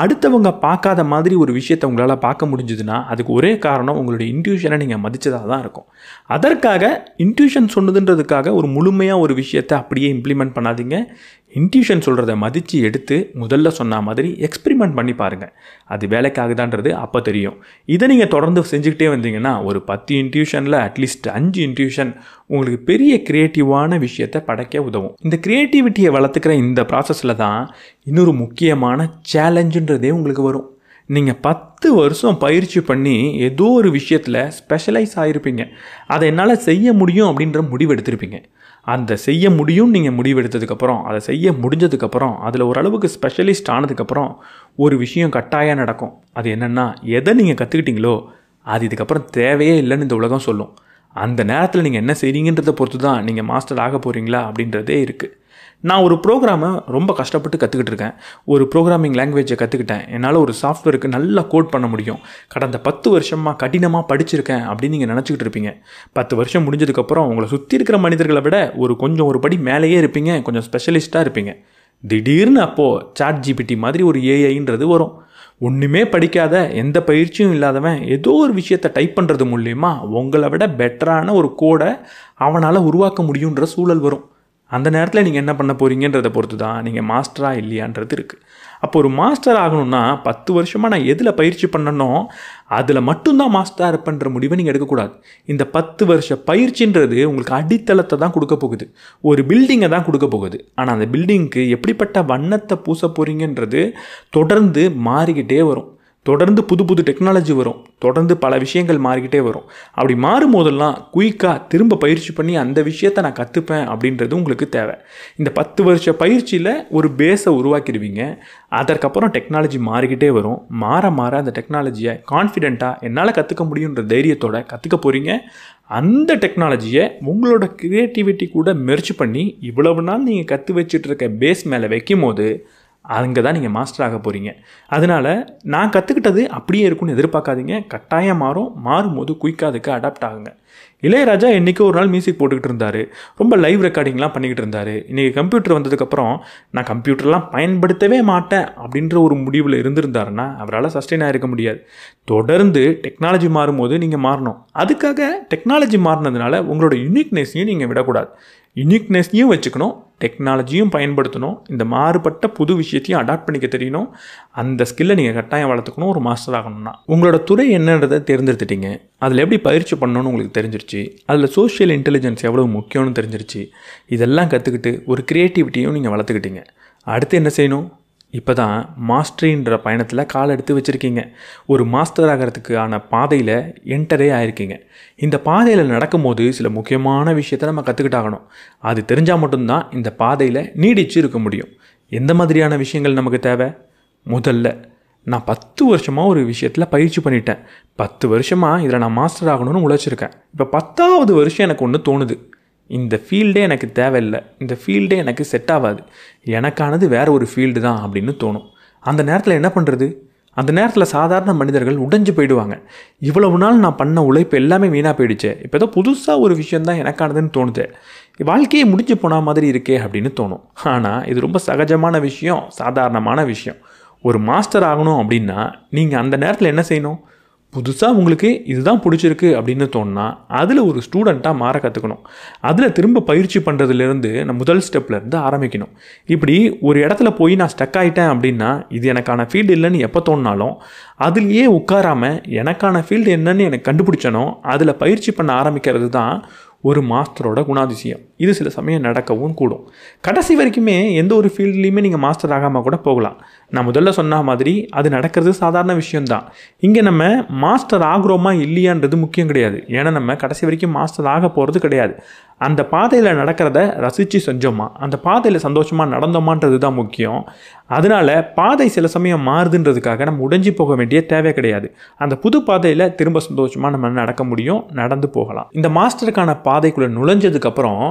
அடுத்தவங்க பார்க்காத மாதிரி ஒரு விஷயத்தை உங்களால் பார்க்க முடிஞ்சுதுன்னா அதுக்கு ஒரே காரணம் உங்களுடைய இன்ட்யூஷனை நீங்கள் மதித்ததாக தான் இருக்கும். அதற்காக இன்ட்யூஷன் சொன்னதுன்றதுக்காக ஒரு முழுமையாக ஒரு விஷயத்தை அப்படியே இம்ப்ளிமெண்ட் பண்ணாதீங்க. இன்ட்யூஷன் சொல்கிறத மதித்து எடுத்து முதல்ல சொன்ன மாதிரி எக்ஸ்பிரிமெண்ட் பண்ணி பாருங்கள். அது வேலைக்காகுதான்றது அப்போ தெரியும். இதை நீங்கள் தொடர்ந்து செஞ்சுக்கிட்டே வந்தீங்கன்னா ஒரு 10 இன்ட்யூஷனில் அட்லீஸ்ட் 5 இன்ட்யூஷன் உங்களுக்கு பெரிய க்ரியேட்டிவான விஷயத்தை படைக்க உதவும். இந்த க்ரியேட்டிவிட்டியை வளர்த்துக்கிற இந்த ப்ராசஸில் தான் இன்னொரு முக்கியமான சேலஞ்சுன்றதே உங்களுக்கு வரும். நீங்கள் 10 வருஷம் பயிற்சி பண்ணி ஏதோ ஒரு விஷயத்தில் ஸ்பெஷலைஸ் ஆகிருப்பீங்க. அதை என்னால் செய்ய முடியும் அப்படின்ற முடிவு எடுத்திருப்பீங்க. அந்த செய்ய முடியும் நீங்கள் முடிவெடுத்ததுக்கப்புறம், அதை செய்ய முடிஞ்சதுக்கப்புறம், அதில் ஓரளவுக்கு ஸ்பெஷலிஸ்ட் ஆனதுக்கப்புறம் ஒரு விஷயம் கட்டாயம் நடக்கும். அது என்னென்னா, எதை நீங்கள் கற்றுக்கிட்டீங்களோ அது இதுக்கப்புறம் தேவையே இல்லைன்னு இந்த உலகம் சொல்லும். அந்த நேரத்தில் நீங்கள் என்ன செய்றீங்கன்றதை பொறுத்து தான் நீங்கள் மாஸ்டர் ஆக போகிறீங்களா அப்படின்றதே இருக்குது. நான் ஒரு ப்ரோக்ராமை ரொம்ப கஷ்டப்பட்டு கற்றுக்கிட்டு இருக்கேன். ஒரு ப்ரோக்ராமிங் லாங்குவேஜை கற்றுக்கிட்டேன். என்னால் ஒரு சாஃப்ட்வேருக்கு நல்லா கோட் பண்ண முடியும். கடந்த 10 வருஷமாக கடினமாக படிச்சிருக்கேன் அப்படின்னு நீங்கள் நினச்சிக்கிட்டு இருப்பீங்க. 10 வருஷம் முடிஞ்சதுக்கப்புறம் உங்களை சுற்றி இருக்கிற மனிதர்களை விட ஒரு படி மேலேயே இருப்பீங்க, கொஞ்சம் ஸ்பெஷலிஸ்ட்டாக இருப்பீங்க. திடீர்னு அப்போது ChatGPT மாதிரி ஒரு ஏஐன்றது வரும். ஒன்றுமே படிக்காத, எந்த பயிற்சியும் இல்லாதவன் ஏதோ ஒரு விஷயத்தை டைப் பண்ணுறது மூலிமா உங்களை விட பெட்டரான ஒரு கோடை அவனால் உருவாக்க முடியுன்ற சூழல் வரும். அந்த நேரத்தில் நீங்கள் என்ன பண்ண போகிறீங்கன்றதை பொறுத்து தான் நீங்கள் மாஸ்டராக இல்லையான்றது இருக்குது. அப்போ ஒரு மாஸ்டர் ஆகணும்னா 10 வருஷமாக நான் எதில் பயிற்சி பண்ணனோ அதில் மட்டும்தான் மாஸ்டராக இருப்பேன்ற முடிவை நீங்கள் எடுக்கக்கூடாது. இந்த 10 வருஷ பயிற்சின்றது உங்களுக்கு அடித்தளத்தை தான் கொடுக்க போகுது, ஒரு பில்டிங்கை தான் கொடுக்க போகுது. ஆனால் அந்த பில்டிங்க்கு எப்படிப்பட்ட வண்ணத்தை பூச போகிறீங்கன்றது தொடர்ந்து மாறிக்கிட்டே வரும். தொடர்ந்து புது புது டெக்னாலஜி வரும். தொடர்ந்து பல விஷயங்கள் மாறிக்கிட்டே வரும். அப்படி மாறும் போதெல்லாம் குயிக்காக திரும்ப பயிற்சி பண்ணி அந்த விஷயத்தை நான் கற்றுப்பேன் அப்படின்றது உங்களுக்கு தேவை. இந்த 10 வருஷ பயிற்சியில் ஒரு பேஸை உருவாக்கிடுவீங்க. அதற்கப்புறம் டெக்னாலஜி மாறிக்கிட்டே வரும். மாற அந்த டெக்னாலஜியை கான்ஃபிடென்ட்டாக என்னால் கற்றுக்க முடியுன்ற தைரியத்தோட கற்றுக்க போகிறீங்க. அந்த டெக்னாலஜியை உங்களோட க்ரியேட்டிவிட்டி கூட மெர்ஜ் பண்ணி இவ்வளவு நாள் நீங்கள் கற்று வச்சுட்டு இருக்க பேஸ் மேலே வைக்கும் போது அங்கே தான் நீங்கள் மாஸ்டர் ஆக போகிறீங்க. அதனால் நான் கற்றுக்கிட்டது அப்படியே இருக்குன்னு எதிர்பார்க்காதீங்க. கட்டாயம் மாறும்போது குயிக்காக அதுக்கு அடாப்ட் ஆகுங்க. இளையராஜா இன்றைக்கி ஒரு நாள் மியூசிக் போட்டுக்கிட்டு இருந்தார், ரொம்ப லைவ் ரெக்கார்டிங்லாம் பண்ணிக்கிட்டு இருந்தார். இன்றைக்கி கம்ப்யூட்டர் வந்ததுக்கப்புறம் நான் கம்ப்யூட்டர்லாம் பயன்படுத்தவே மாட்டேன் அப்படின்ற ஒரு முடிவில் இருந்திருந்தாருன்னா அவரால் சஸ்டெயின் ஆகிருக்க முடியாது. தொடர்ந்து டெக்னாலஜி மாறும்போது நீங்கள் மாறணும். அதுக்காக டெக்னாலஜி மாறினதுனால உங்களோட யூனிக்னஸையும் நீங்கள் விடக்கூடாது. யூனிக்னஸையும் வச்சுக்கணும், டெக்னாலஜியும் பயன்படுத்தணும். இந்த மாறுபட்ட புது விஷயத்தையும் அடாப்ட் பண்ணிக்க தெரியணும். அந்த ஸ்கில்லை நீங்கள் கட்டாயம் வளர்த்துக்கணும் ஒரு மாஸ்டர் ஆகணும்னா. உங்களோட துறை என்னன்றதை தேர்ந்தெடுத்துட்டீங்க, அதில் எப்படி பயிற்சி பண்ணணும்னு உங்களுக்கு தெரிஞ்சிருச்சு, அதில் சோஷியல் இன்டெலிஜென்ஸ் எவ்வளோ முக்கியம்னு தெரிஞ்சிருச்சு. இதெல்லாம் கற்றுக்கிட்டு ஒரு க்ரியேட்டிவிட்டியும் நீங்கள் வளர்த்துக்கிட்டீங்க. அடுத்து என்ன செய்யணும்? இப்போ தான் மாஸ்டரின்ற பயணத்தில் கால் எடுத்து வச்சுருக்கீங்க. ஒரு மாஸ்டர் ஆகிறதுக்கான பாதையில் என்டரே ஆகிருக்கீங்க. இந்த பாதையில் நடக்கும்போது சில முக்கியமான விஷயத்தை நம்ம கற்றுக்கிட்டாகணும். அது தெரிஞ்சால் மட்டும்தான் இந்த பாதையில் நீடிச்சு இருக்க முடியும். எந்த மாதிரியான விஷயங்கள் நமக்கு தேவை? முதல்ல நான் 10 வருஷமாக ஒரு விஷயத்தில் பயிற்சி பண்ணிட்டேன். 10 வருஷமாக இதில் நான் மாஸ்டர் ஆகணும்னு உழைச்சிருக்கேன். இப்போ 10வது வருஷம் எனக்கு ஒன்று தோணுது, இந்த ஃபீல்டே எனக்கு தேவையில்லை, இந்த ஃபீல்டே எனக்கு செட் ஆகாது, எனக்கானது வேறு ஒரு ஃபீல்டு தான் அப்படின்னு தோணும். அந்த நேரத்தில் என்ன பண்ணுறது? அந்த நேரத்தில் சாதாரண மனிதர்கள் உடைஞ்சு போயிடுவாங்க. இவ்வளவு நாள் நான் பண்ண உழைப்பு எல்லாமே வீணாக போயிடுச்சு, இப்போ ஏதோ புதுசாக ஒரு விஷயந்தான் எனக்கானதுன்னு தோணுது, வாழ்க்கையே முடிஞ்சு போன மாதிரி இருக்கே அப்படின்னு தோணும். ஆனால் இது ரொம்ப சகஜமான விஷயம், சாதாரணமான விஷயம். ஒரு மாஸ்டர் ஆகணும் அப்படின்னா நீங்கள் அந்த நேரத்தில் என்ன செய்யணும்? புதுசாக உங்களுக்கு இதுதான் பிடிச்சிருக்கு அப்படின்னு தோணுனா அதில் ஒரு ஸ்டூடெண்ட்டாக மாற கற்றுக்கணும். அதில் திரும்ப பயிற்சி பண்ணுறதுலேருந்து நான் முதல் ஸ்டெப்லேருந்து ஆரம்பிக்கணும். இப்படி ஒரு இடத்துல போய் நான் ஸ்டக் ஆகிட்டேன் அப்படின்னா இது எனக்கான ஃபீல்டு இல்லைன்னு எப்போ தோணினாலும் அதுலேயே உட்காராமல் எனக்கான ஃபீல்டு என்னன்னு எனக்கு கண்டுபிடிச்சனோ அதில் பயிற்சி பண்ண ஆரம்பிக்கிறது தான் ஒரு மாஸ்டரோட குணாதிசயம். இது சில சமயம் நடக்கவும் கூடும். கடைசி வரைக்குமே எந்த ஒரு ஃபீல்ட்லேயுமே நீங்கள் மாஸ்டர் ஆகாமல் கூட போகலாம். நான் முதல்ல சொன்ன மாதிரி அது நடக்கிறது சாதாரண விஷயம்தான். இங்கே நம்ம மாஸ்டர் ஆகுறோமா இல்லையான்றது முக்கியம் கிடையாது. ஏன்னா நம்ம கடைசி வரைக்கும் மாஸ்டர் ஆக போகிறது கிடையாது. அந்த பாதையில் நடக்கிறத ரசித்து செஞ்சோமா, அந்த பாதையில் சந்தோஷமாக நடந்தோமான்றது தான் முக்கியம். அதனால் பாதை சில சமயம் மாறுதுன்றதுக்காக நம்ம உடைஞ்சி போக வேண்டிய தேவை கிடையாது. அந்த புது பாதையில் திரும்ப சந்தோஷமாக நம்ம நடக்க முடியும், நடந்து போகலாம். இந்த மாஸ்டருக்கான பாதைக்குள்ளே நுழைஞ்சதுக்கப்புறம்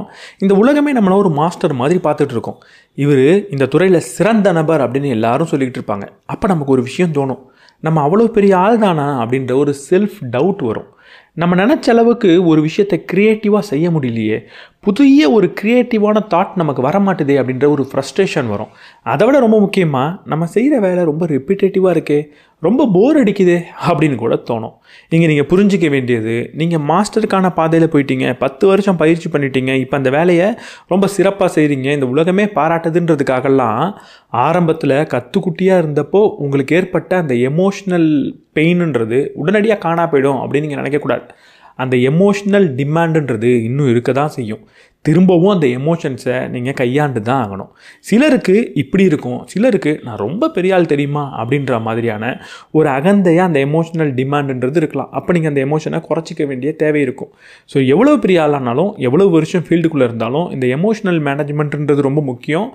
இந்த உலகமே நம்மளை ஒரு மாஸ்டர் மாதிரி பார்த்துட்டு இருக்கோம். இவர் இந்த துறையில் சிறந்த நபர் அப்படின்னு எல்லாரும் சொல்லிக்கிட்டு இருப்பாங்க. அப்போ நமக்கு ஒரு விஷயம் தோணும், நம்ம அவ்வளோ பெரிய ஆள் தானா அப்படின்ற ஒரு செல்ஃப் டவுட் வரும். நம்ம நினச்ச அளவுக்கு ஒரு விஷயத்தை க்ரியேட்டிவாக செய்ய முடியலையே, புதிய ஒரு க்ரியேட்டிவான தாட் நமக்கு வரமாட்டுதே அப்படின்ற ஒரு ஃப்ரஸ்ட்ரேஷன் வரும். அதை விட ரொம்ப முக்கியமாக நம்ம செய்கிற வேலை ரொம்ப ரிப்பீட்டேட்டிவாக இருக்கே, ரொம்ப போர் அடிக்குதே அப்படின்னு கூட தோணும். இங்கே நீங்கள் புரிஞ்சிக்க வேண்டியது, நீங்கள் மாஸ்டருக்கான பாதையில் போயிட்டீங்க, 10 வருஷம் பயிற்சி பண்ணிட்டீங்க, இப்போ அந்த வேலையை ரொம்ப சிறப்பாக செய்கிறீங்க, இந்த உலகமே பாராட்டுதுன்றதுக்காகலாம் ஆரம்பத்தில் கத்துக்குட்டியாக இருந்தப்போ உங்களுக்கு ஏற்பட்ட அந்த எமோஷ்னல் பெயின்ன்றது உடனடியாக காணா போயிடும் அப்படின்னு நீங்கள் நினைக்கக்கூடாது. அந்த எமோஷ்னல் டிமாண்டுன்றது இன்னும் இருக்க தான் செய்யும். திரும்பவும் அந்த எமோஷன்ஸை நீங்கள் கையாண்டு தான் ஆகணும். சிலருக்கு இப்படி இருக்கும், சிலருக்கு நான் ரொம்ப பெரிய ஆள் தெரியுமா அப்படின்ற மாதிரியான ஒரு அகந்தையாக அந்த எமோஷனல் டிமாண்டுன்றது இருக்கலாம். அப்போ நீங்கள் அந்த எமோஷனை குறைச்சிக்க வேண்டிய தேவை இருக்கும். ஸோ எவ்வளோ பெரிய ஆளானாலும் எவ்வளோ வருஷம் ஃபீல்டுக்குள்ளே இருந்தாலும் இந்த எமோஷனல் மேனேஜ்மெண்ட்ன்றது ரொம்ப முக்கியம்.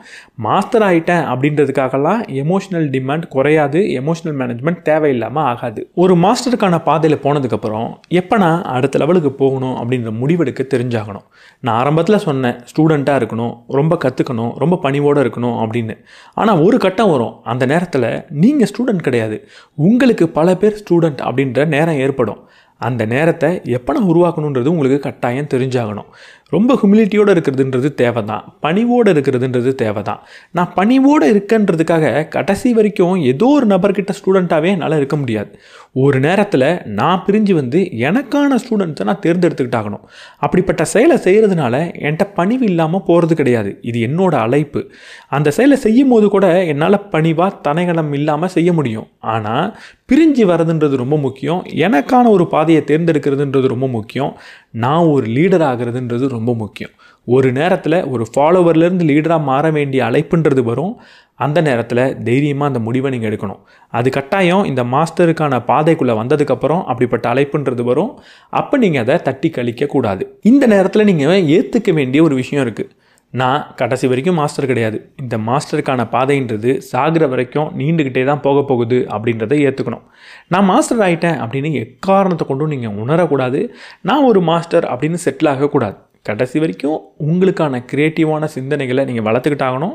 மாஸ்டர் ஆகிட்டேன் அப்படின்றதுக்காகலாம் எமோஷனல் டிமாண்ட் குறையாது, எமோஷனல் மேனேஜ்மெண்ட் தேவையில்லாமல் ஆகாது. ஒரு மாஸ்டருக்கான பாதையில் போனதுக்கப்புறம் எப்போ நான் அடுத்த லெவலுக்கு போகணும் அப்படின்ற முடிவெடுக்க தெரிஞ்சாகணும். நான் ஆரம்பத்தில் சொன்னேன், ஸ்டூடெண்ட்டாக இருக்கணும், ரொம்ப கற்றுக்கணும், ரொம்ப பணிவோடு இருக்கணும் அப்படின்னு. ஆனால் ஒரு கட்டம் வரும், அந்த நேரத்தில் நீங்கள் ஸ்டூடெண்ட் கிடையாது, உங்களுக்கு பல பேர் ஸ்டூடெண்ட் அப்படின்ற நேரம் ஏற்படும். அந்த நேரத்தை எப்போ நான் உருவாக்கணுன்றது உங்களுக்கு கட்டாயம் தெரிஞ்சாகணும். ரொம்ப ஹியூமிலிட்டியோடு இருக்கிறதுன்றது தேவை தான், பணிவோடு இருக்கிறதுன்றது தேவை தான். நான் பணிவோடு இருக்கன்றதுக்காக கடைசி வரைக்கும் ஏதோ ஒரு நபர்கிட்ட ஸ்டூடெண்ட்டாகவே என்னால் இருக்க முடியாது. ஒரு நேரத்தில் நான் பிரிஞ்சு வந்து எனக்கான ஸ்டூடெண்ட்ஸை நான் தேர்ந்தெடுத்துக்கிட்டாகணும். அப்படிப்பட்ட செயலை செய்கிறதுனால என்கிட்ட பணிவு இல்லாமல் போகிறது கிடையாது. இது என்னோட அழைப்பு. அந்த செயலை செய்யும் போது கூட என்னால் பணிவாக தனைகணம் இல்லாமல் செய்ய முடியும். ஆனால் பிரிஞ்சு வரதுன்றது ரொம்ப முக்கியம். எனக்கான ஒரு பாதையை தேர்ந்தெடுக்கிறதுன்றது ரொம்ப முக்கியம். நான் ஒரு லீடர் ஆகிறதுன்றது ரொம்ப முக்கியம். ஒரு நேரத்தில் ஒரு ஃபாலோவர்லேருந்து லீடராக மாற வேண்டிய அழைப்புன்றது வரும். அந்த நேரத்தில் தைரியமாக அந்த முடிவை நீங்கள் எடுக்கணும். அது கட்டாயம் இந்த மாஸ்டருக்கான பாதைக்குள்ளே வந்ததுக்கப்புறம் அப்படிப்பட்ட அழைப்புன்றது வரும். அப்போ நீங்கள் அதை தட்டி கழிக்கக்கூடாது. இந்த நேரத்தில் நீங்கள் ஏற்றுக்க வேண்டிய ஒரு விஷயம் இருக்குது. நான் கடைசி வரைக்கும் மாஸ்டர் கிடையாது, இந்த மாஸ்டருக்கான பாதைன்றது சாகிற வரைக்கும் நீண்டுக்கிட்டே தான் போக போகுது அப்படின்றத ஏற்றுக்கணும். நான் மாஸ்டர் ஆகிட்டேன் அப்படின்னு எக்காரணத்தை கொண்டும் நீங்கள் உணரக்கூடாது. நான் ஒரு மாஸ்டர் அப்படின்னு செட்டில் ஆகக்கூடாது. கடைசி வரைக்கும் உங்களுக்கான க்ரியேட்டிவான சிந்தனைகளை நீங்கள் வளர்த்துக்கிட்டாகணும்.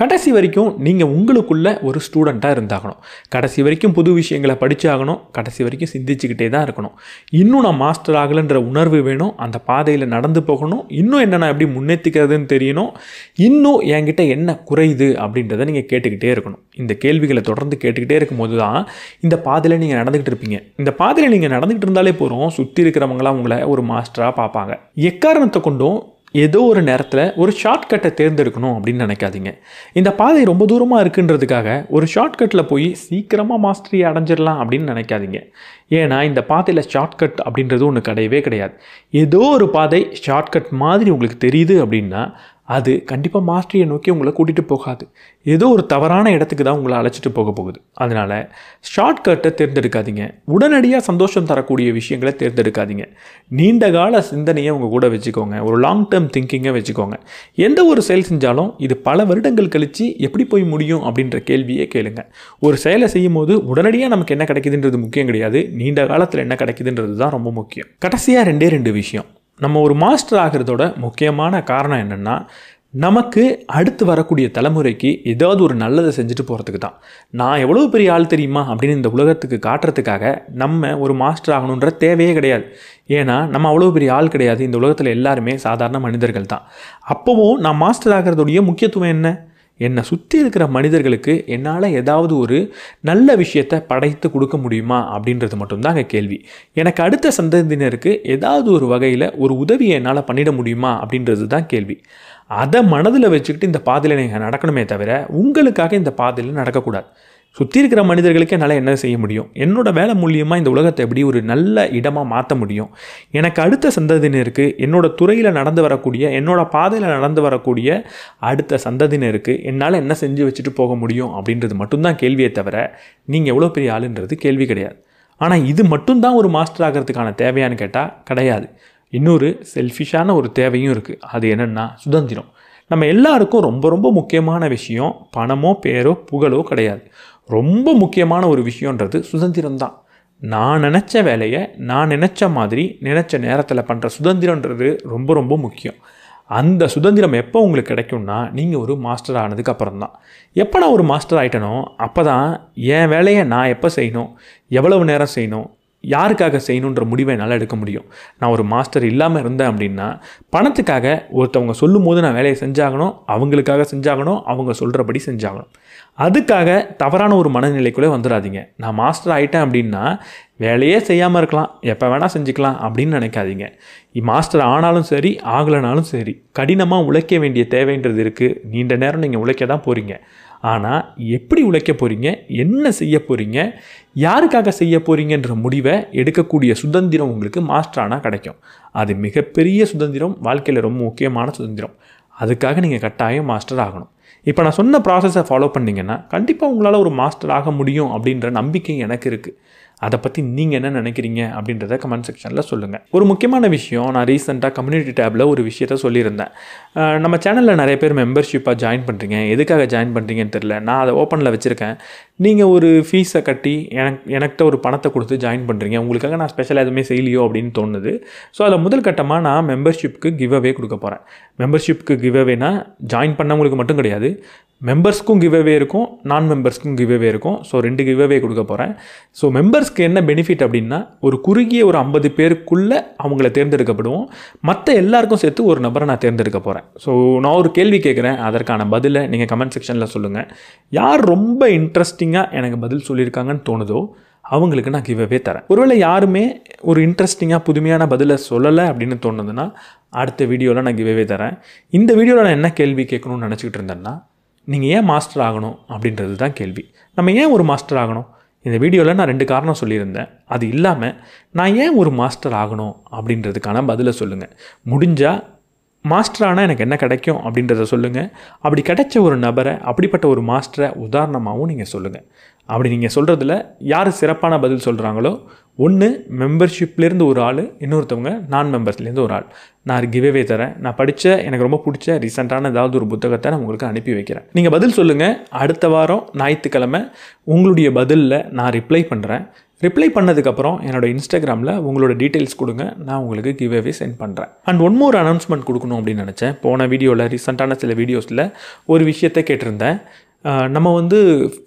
கடைசி வரைக்கும் நீங்கள் உங்களுக்குள்ள ஒரு ஸ்டூடெண்ட்டாக இருந்தாகணும். கடைசி வரைக்கும் புது விஷயங்களை படித்தாகணும். கடைசி வரைக்கும் சிந்திச்சுக்கிட்டே தான் இருக்கணும். இன்னும் நான் மாஸ்டர் ஆகலைன்ற உணர்வு வேணும். அந்த பாதையில் நடந்து போகணும். இன்னும் என்ன நான் எப்படி முன்னேற்றிக்கிறதுன்னு தெரியணும். இன்னும் என்கிட்ட என்ன குறையுது அப்படின்றத நீங்கள் கேட்டுக்கிட்டே இருக்கணும். இந்த கேள்விகளை தொடர்ந்து கேட்டுக்கிட்டே இருக்கும்போது தான் இந்த பாதையில் நீங்கள் நடந்துக்கிட்டு இருப்பீங்க. இந்த பாதையில் நீங்கள் நடந்துக்கிட்டு இருந்தாலே போகிறோம், சுற்றி இருக்கிறவங்களாம் உங்களை ஒரு மாஸ்டராக பார்ப்பாங்க. எக்காரணத்தை கொண்டும் ஏதோ ஒரு நேரத்தில் ஒரு ஷார்ட்கட்டை தேர்ந்தெடுக்கணும் அப்படின்னு நினைக்காதீங்க. இந்த பாதை ரொம்ப தூரமாக இருக்குன்றதுக்காக ஒரு ஷார்ட்கட்டில் போய் சீக்கிரமாக மாஸ்டரியை அடைஞ்சிடலாம் அப்படின்னு நினைக்காதீங்க. ஏன்னா இந்த பாதையில் ஷார்ட்கட் அப்படின்றது ஒன்று கிடையவே கிடையாது. ஏதோ ஒரு பாதை ஷார்ட்கட் மாதிரி உங்களுக்கு தெரியுது அப்படின்னா அது கண்டிப்பாக மாஸ்டரியை நோக்கி உங்களை கூட்டிகிட்டு போகாது. ஏதோ ஒரு தவறான இடத்துக்கு தான் உங்களை அழைச்சிட்டு போக போகுது. அதனால் ஷார்ட்கட்டை தேர்ந்தெடுக்காதீங்க. உடனடியாக சந்தோஷம் தரக்கூடிய விஷயங்களை தேர்ந்தெடுக்காதீங்க. நீண்ட கால சிந்தனையை உங்கள் கூட வச்சுக்கோங்க. ஒரு லாங் டேர்ம் திங்கிங்கை வச்சுக்கோங்க. எந்த ஒரு செயல் செஞ்சாலும் இது பல வருடங்கள் கழித்து எப்படி போய் முடியும் அப்படின்ற கேள்வியே கேளுங்க. ஒரு செயலை செய்யும் போது உடனடியாக நமக்கு என்ன கிடைக்குதுன்றது முக்கியம் கிடையாது. நீண்ட காலத்தில் என்ன கிடைக்குதுன்றது தான் ரொம்ப முக்கியம். கடைசியாக ரெண்டே விஷயம். நம்ம ஒரு மாஸ்டர் ஆகிறதோட முக்கியமான காரணம் என்னென்னா, நமக்கு அடுத்து வரக்கூடிய தலைமுறைக்கு ஏதாவது ஒரு நல்லதை செஞ்சுட்டு போகிறதுக்கு தான். நான் எவ்வளோ பெரிய ஆள் தெரியுமா அப்படின்னு இந்த உலகத்துக்கு காட்டுறதுக்காக நம்ம ஒரு மாஸ்டர் ஆகணுன்ற தேவையே கிடையாது. ஏன்னா நம்ம அவ்வளோ பெரிய ஆள் கிடையாது. இந்த உலகத்தில் எல்லாருமே சாதாரண மனிதர்கள் தான். அப்போவும் நான் மாஸ்டர் ஆகிறதுடைய முக்கியத்துவம் என்ன? என்னை சுற்றி இருக்கிற மனிதர்களுக்கு என்னால் ஏதாவது ஒரு நல்ல விஷயத்தை படைத்து கொடுக்க முடியுமா அப்படின்றது மட்டும்தான் அங்கே கேள்வி. எனக்கு அடுத்த சந்ததியினருக்கு ஏதாவது ஒரு வகையில் ஒரு உதவியை என்னால் பண்ணிட முடியுமா அப்படின்றது தான் கேள்வி. அதை மனதில் வச்சுக்கிட்டு இந்த பாதையில் நீங்கள் நடக்கணுமே தவிர உங்களுக்காக இந்த பாதையில் நடக்கக்கூடாது. சுற்றி இருக்கிற மனிதர்களுக்கு என்னால் என்ன செய்ய முடியும், என்னோடய வேலை மூலியமாக இந்த உலகத்தை எப்படி ஒரு நல்ல இடமாக மாற்ற முடியும், எனக்கு அடுத்த சந்ததியினருக்கு என்னோடய துறையில் நடந்து வரக்கூடிய என்னோடய பாதையில் நடந்து வரக்கூடிய அடுத்த சந்ததியினருக்கு என்னால் என்ன செஞ்சு வச்சுட்டு போக முடியும் அப்படின்றது மட்டும்தான் கேள்வியே தவிர நீங்கள் எவ்வளோ பெரிய ஆளுன்றது கேள்வி கிடையாது. ஆனால் இது மட்டும்தான் ஒரு மாஸ்டர் ஆகிறதுக்கான தேவையான்னு கேட்டால் கிடையாது. இன்னொரு செல்ஃபிஷான ஒரு தேவையும் இருக்குது. அது என்னென்னா சுதந்திரம். நம்ம எல்லாருக்கும் ரொம்ப ரொம்ப முக்கியமான விஷயம் பணமோ பேரோ புகழோ கிடையாது. ரொம்ப முக்கியமான ஒரு விஷயன்றது சுதந்திரம் தான். நான் நினச்ச வேலையை நான் நினச்ச மாதிரி நினச்ச நேரத்தில் பண்ணுற சுதந்திரன்றது ரொம்ப ரொம்ப முக்கியம். அந்த சுதந்திரம் எப்போ உங்களுக்கு கிடைக்கும்னா நீங்கள் ஒரு மாஸ்டர் ஆனதுக்கு அப்புறம் தான். எப்போ நான் ஒரு மாஸ்டர் ஆகிட்டனோ அப்போ தான் என் வேலையை நான் எப்போ செய்யணும், எவ்வளவு நேரம் செய்யணும், யாருக்காக செய்யணுன்ற முடிவை என்னால் எடுக்க முடியும். நான் ஒரு மாஸ்டர் இல்லாமல் இருந்தேன் அப்படின்னா பணத்துக்காக ஒருத்தவங்க சொல்லும் போது நான் வேலையை செஞ்சாகணும், அவங்களுக்காக செஞ்சாகணும், அவங்க சொல்கிறபடி செஞ்சாகணும். அதுக்காக தவறான ஒரு மனநிலைக்குள்ளே வந்துடாதீங்க. நான் மாஸ்டர் ஆகிட்டேன் அப்படின்னா வேலையே செய்யாமல் இருக்கலாம், எப்போ வேணால் செஞ்சுக்கலாம் அப்படின்னு நினைக்காதீங்க. மாஸ்டர் ஆனாலும் சரி ஆகலைனாலும் சரி கடினமாக உழைக்க வேண்டிய தேவைன்றது இருக்குது. நீண்ட நேரம் நீங்கள் உழைக்க தான் போகிறீங்க. ஆனால் எப்படி உழைக்க போகிறீங்க, என்ன செய்ய போகிறீங்க, யாருக்காக செய்ய போகிறீங்கன்ற முடிவை எடுக்கக்கூடிய சுதந்திரம் உங்களுக்கு மாஸ்டரானால் கிடைக்கும். அது மிகப்பெரிய சுதந்திரம், வாழ்க்கையில் ரொம்ப முக்கியமான சுதந்திரம். அதுக்காக நீங்கள் கட்டாயம் மாஸ்டர் ஆகணும். இப்போ நான் சொன்ன ப்ராசஸை ஃபாலோ பண்ணிங்கன்னா கண்டிப்பாக உங்களால் ஒரு மாஸ்டர் ஆக முடியும் அப்படின்ற நம்பிக்கை எனக்கு இருக்குது. அதை பற்றி நீங்கள் என்ன நினைக்கிறீங்க அப்படின்றத கமெண்ட் செக்ஷனில் சொல்லுங்கள். ஒரு முக்கியமான விஷயம், நான் ரீசெண்டாக கம்யூனிட்டி டேப்பில் ஒரு விஷயத்த சொல்லியிருந்தேன். நம்ம சேனலில் நிறைய பேர் மெம்பர்ஷிப்பாக ஜாயின் பண்ணுறீங்க, எதுக்காக ஜாயின் பண்ணுறீங்கன்னு தெரில. நான் அதை ஓப்பனில் வச்சுருக்கேன். நீங்கள் ஒரு ஃபீஸை கட்டி எனக்கிட்ட ஒரு பணத்தை கொடுத்து ஜாயின் பண்ணுறீங்க, உங்களுக்காக நான் ஸ்பெஷலாக எதுவுமே செய்யலையோ அப்படின்னு தோணுது. ஸோ அதில் முதல் கட்டமாக நான் மெம்பர்ஷிப்புக்கு கிவ் அவே கொடுக்க போகிறேன். மெம்பர்ஷிப்புக்கு கிவ் அவேனா ஜாயின் பண்ணவங்களுக்கு மட்டும் கிடையாது, மெம்பர்ஸ்க்கும் கிவ் அவே இருக்கும், நான் மெம்பர்ஸ்க்கும் கிவ் அவே இருக்கும். ஸோ 2 கிவ் அவே கொடுக்க போகிறேன். ஸோ மெம்பர்ஸ்க்கு என்ன பெனிஃபிட் அப்படின்னா ஒரு குறுகிய ஒரு 50 பேருக்குள்ளே அவங்கள தேர்ந்தெடுக்கப்படுவோம். மற்ற எல்லாருக்கும் சேர்த்து ஒரு நபரை நான் தேர்ந்தெடுக்க போகிறேன். ஸோ நான் ஒரு கேள்வி கேட்குறேன், அதற்கான பதிலை நீங்கள் கமெண்ட் செக்ஷனில் சொல்லுங்கள். யார் ரொம்ப இன்ட்ரெஸ்டிங்காக எனக்கு பதில் சொல்லியிருக்காங்கன்னு தோணுதோ அவங்களுக்கு நான் கிவ் அவே தரேன். ஒருவேளை யாருமே ஒரு இன்ட்ரெஸ்டிங்காக புதுமையான பதிலை சொல்லலை அப்படின்னு தோணுதுன்னா அடுத்த வீடியோவில் நான் கிவ் அவே தரேன். இந்த வீடியோவில் நான் என்ன கேள்வி கேட்கணும்னு நினச்சிக்கிட்டு இருந்தேன்னா, நீங்கள் ஏன் மாஸ்டர் ஆகணும் அப்படின்றது தான் கேள்வி. நம்ம ஏன் ஒரு மாஸ்டர் ஆகணும்? இந்த வீடியோவில் நான் 2 காரணம் சொல்லியிருந்தேன். அது இல்லாமல் நான் ஏன் ஒரு மாஸ்டர் ஆகணும் அப்படின்றதுக்கான பதிலை சொல்லுங்கள். முடிஞ்சால் மாஸ்டர் ஆனால் எனக்கு என்ன கிடைக்கும் அப்படின்றத சொல்லுங்கள். அப்படி கிடைச்ச ஒரு நபரை, அப்படிப்பட்ட ஒரு மாஸ்டரை உதாரணமாகவும் நீங்கள் சொல்லுங்கள். அப்படி நீங்கள் சொல்கிறதுல யார் சிறப்பான பதில் சொல்கிறாங்களோ, ஒன்று மெம்பர்ஷிப்லேருந்து ஒரு ஆள், இன்னொருத்தவங்க நான் மெம்பர்ஸ்லேருந்து ஒரு ஆள், நான் கிவ் அவே தரேன். நான் படித்த எனக்கு ரொம்ப பிடிச்ச ரீசெண்டான ஏதாவது ஒரு புத்தகத்தை நான் உங்களுக்கு அனுப்பி வைக்கிறேன். நீங்கள் பதில் சொல்லுங்கள். அடுத்த வாரம் ஞாயிற்றுக்கிழமை உங்களுடைய பதிலில் நான் ரிப்ளை பண்ணுறேன். ரிப்ளை பண்ணதுக்கப்புறம் என்னோடய இன்ஸ்டாகிராமில் உங்களோட டீட்டெயில்ஸ் கொடுங்க, நான் உங்களுக்கு கிவ் அவே சென்ட் பண்ணுறேன். அண்ட் ஒன் மோர் அனௌன்ஸ்மெண்ட் கொடுக்கணும் அப்படின்னு நினச்சேன். போன வீடியோவில் ரீசெண்டான சில வீடியோஸில் ஒரு விஷயத்தை கேட்டிருந்தேன். நம்ம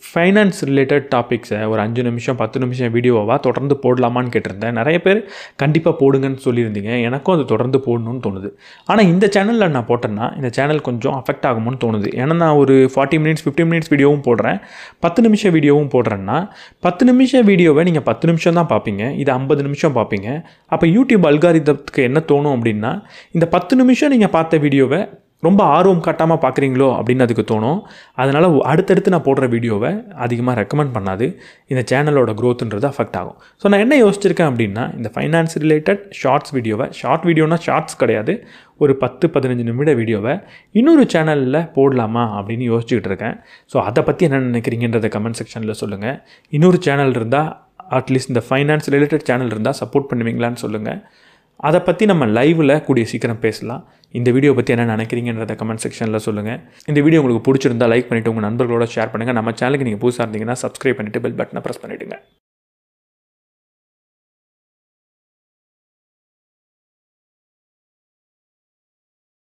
ஃபைனான்ஸ் ரிலேட்டட் டாபிக்ஸை ஒரு 5 நிமிஷம் 10 நிமிஷம் வீடியோவாக தொடர்ந்து போடலாமான்னு கேட்டிருந்தேன். நிறைய பேர் கண்டிப்பாக போடுங்கன்னு சொல்லியிருந்தீங்க. எனக்கும் அது தொடர்ந்து போடணும்னு தோணுது. ஆனால் இந்த சேனலில் நான் போட்டேன்னா இந்த சேனல் கொஞ்சம் அஃபெக்ட் ஆகும்னு தோணுது. ஏன்னா நான் ஒரு 40 மினிட்ஸ் 50 மினிட்ஸ் வீடியோவும் போடுறேன், 10 நிமிஷம் வீடியோவும் போடுறேன்னா 10 நிமிஷம் வீடியோவை நீங்கள் 10 நிமிஷம் தான் பார்ப்பீங்க, இது 50 நிமிஷம் பார்ப்பீங்க. அப்போ யூடியூப் அல்காரிதத்துக்கு என்ன தோணும் அப்படின்னா, இந்த 10 நிமிஷம் நீங்கள் பார்த்த வீடியோவை ரொம்ப ஆர்வம் காட்டாமல் பார்க்குறீங்களோ அப்படின்னு அதுக்கு தோணும். அதனால் அடுத்தடுத்து நான் போடுற வீடியோவை அதிகமாக ரெக்கமெண்ட் பண்ணாது. இந்த சேனலோட க்ரோத்துன்றது அஃபெக்ட் ஆகும். ஸோ நான் என்ன யோசிச்சிருக்கேன் அப்படின்னா, இந்த ஃபைனான்ஸ் ரிலேட்டட் ஷார்ட்ஸ் வீடியோவை, ஷார்ட் வீடியோனா ஷார்ட்ஸ் கிடையாது, ஒரு 10-15 நிமிட வீடியோவை இன்னொரு சேனலில் போடலாமா அப்படின்னு யோசிச்சுக்கிட்டு இருக்கேன். ஸோ அதை பற்றி என்ன நினைக்கிறீங்கன்றதை கமெண்ட் செக்ஷனில் சொல்லுங்கள். இன்னொரு சேனல் இருந்தால், அட்லீஸ்ட் இந்த ஃபைனான்ஸ் ரிலேட்டட் சேனல் இருந்தால் சப்போர்ட் பண்ணுவீங்களான்னு சொல்லுங்கள். அதை பற்றி நம்ம லைவில் கூடிய சீக்கிரம் பேசலாம். இந்த வீடியோ பற்றி என்ன நினைக்கிறீங்கன்றத கமெண்ட் செக்ஷனில் சொல்லுங்கள். இந்த வீடியோ உங்களுக்கு பிடிச்சிருந்தா லைக் பண்ணிவிட்டு உங்கள் நண்பர்களோட ஷேர் பண்ணுங்கள். நம்ம சேனலுக்கு நீங்கள் புதுசாக இருந்தீங்கன்னா சப்ஸ்கிரைப் பண்ணிவிட்டு பெல் பட்டனை ப்ரெஸ் பண்ணிவிடுங்க.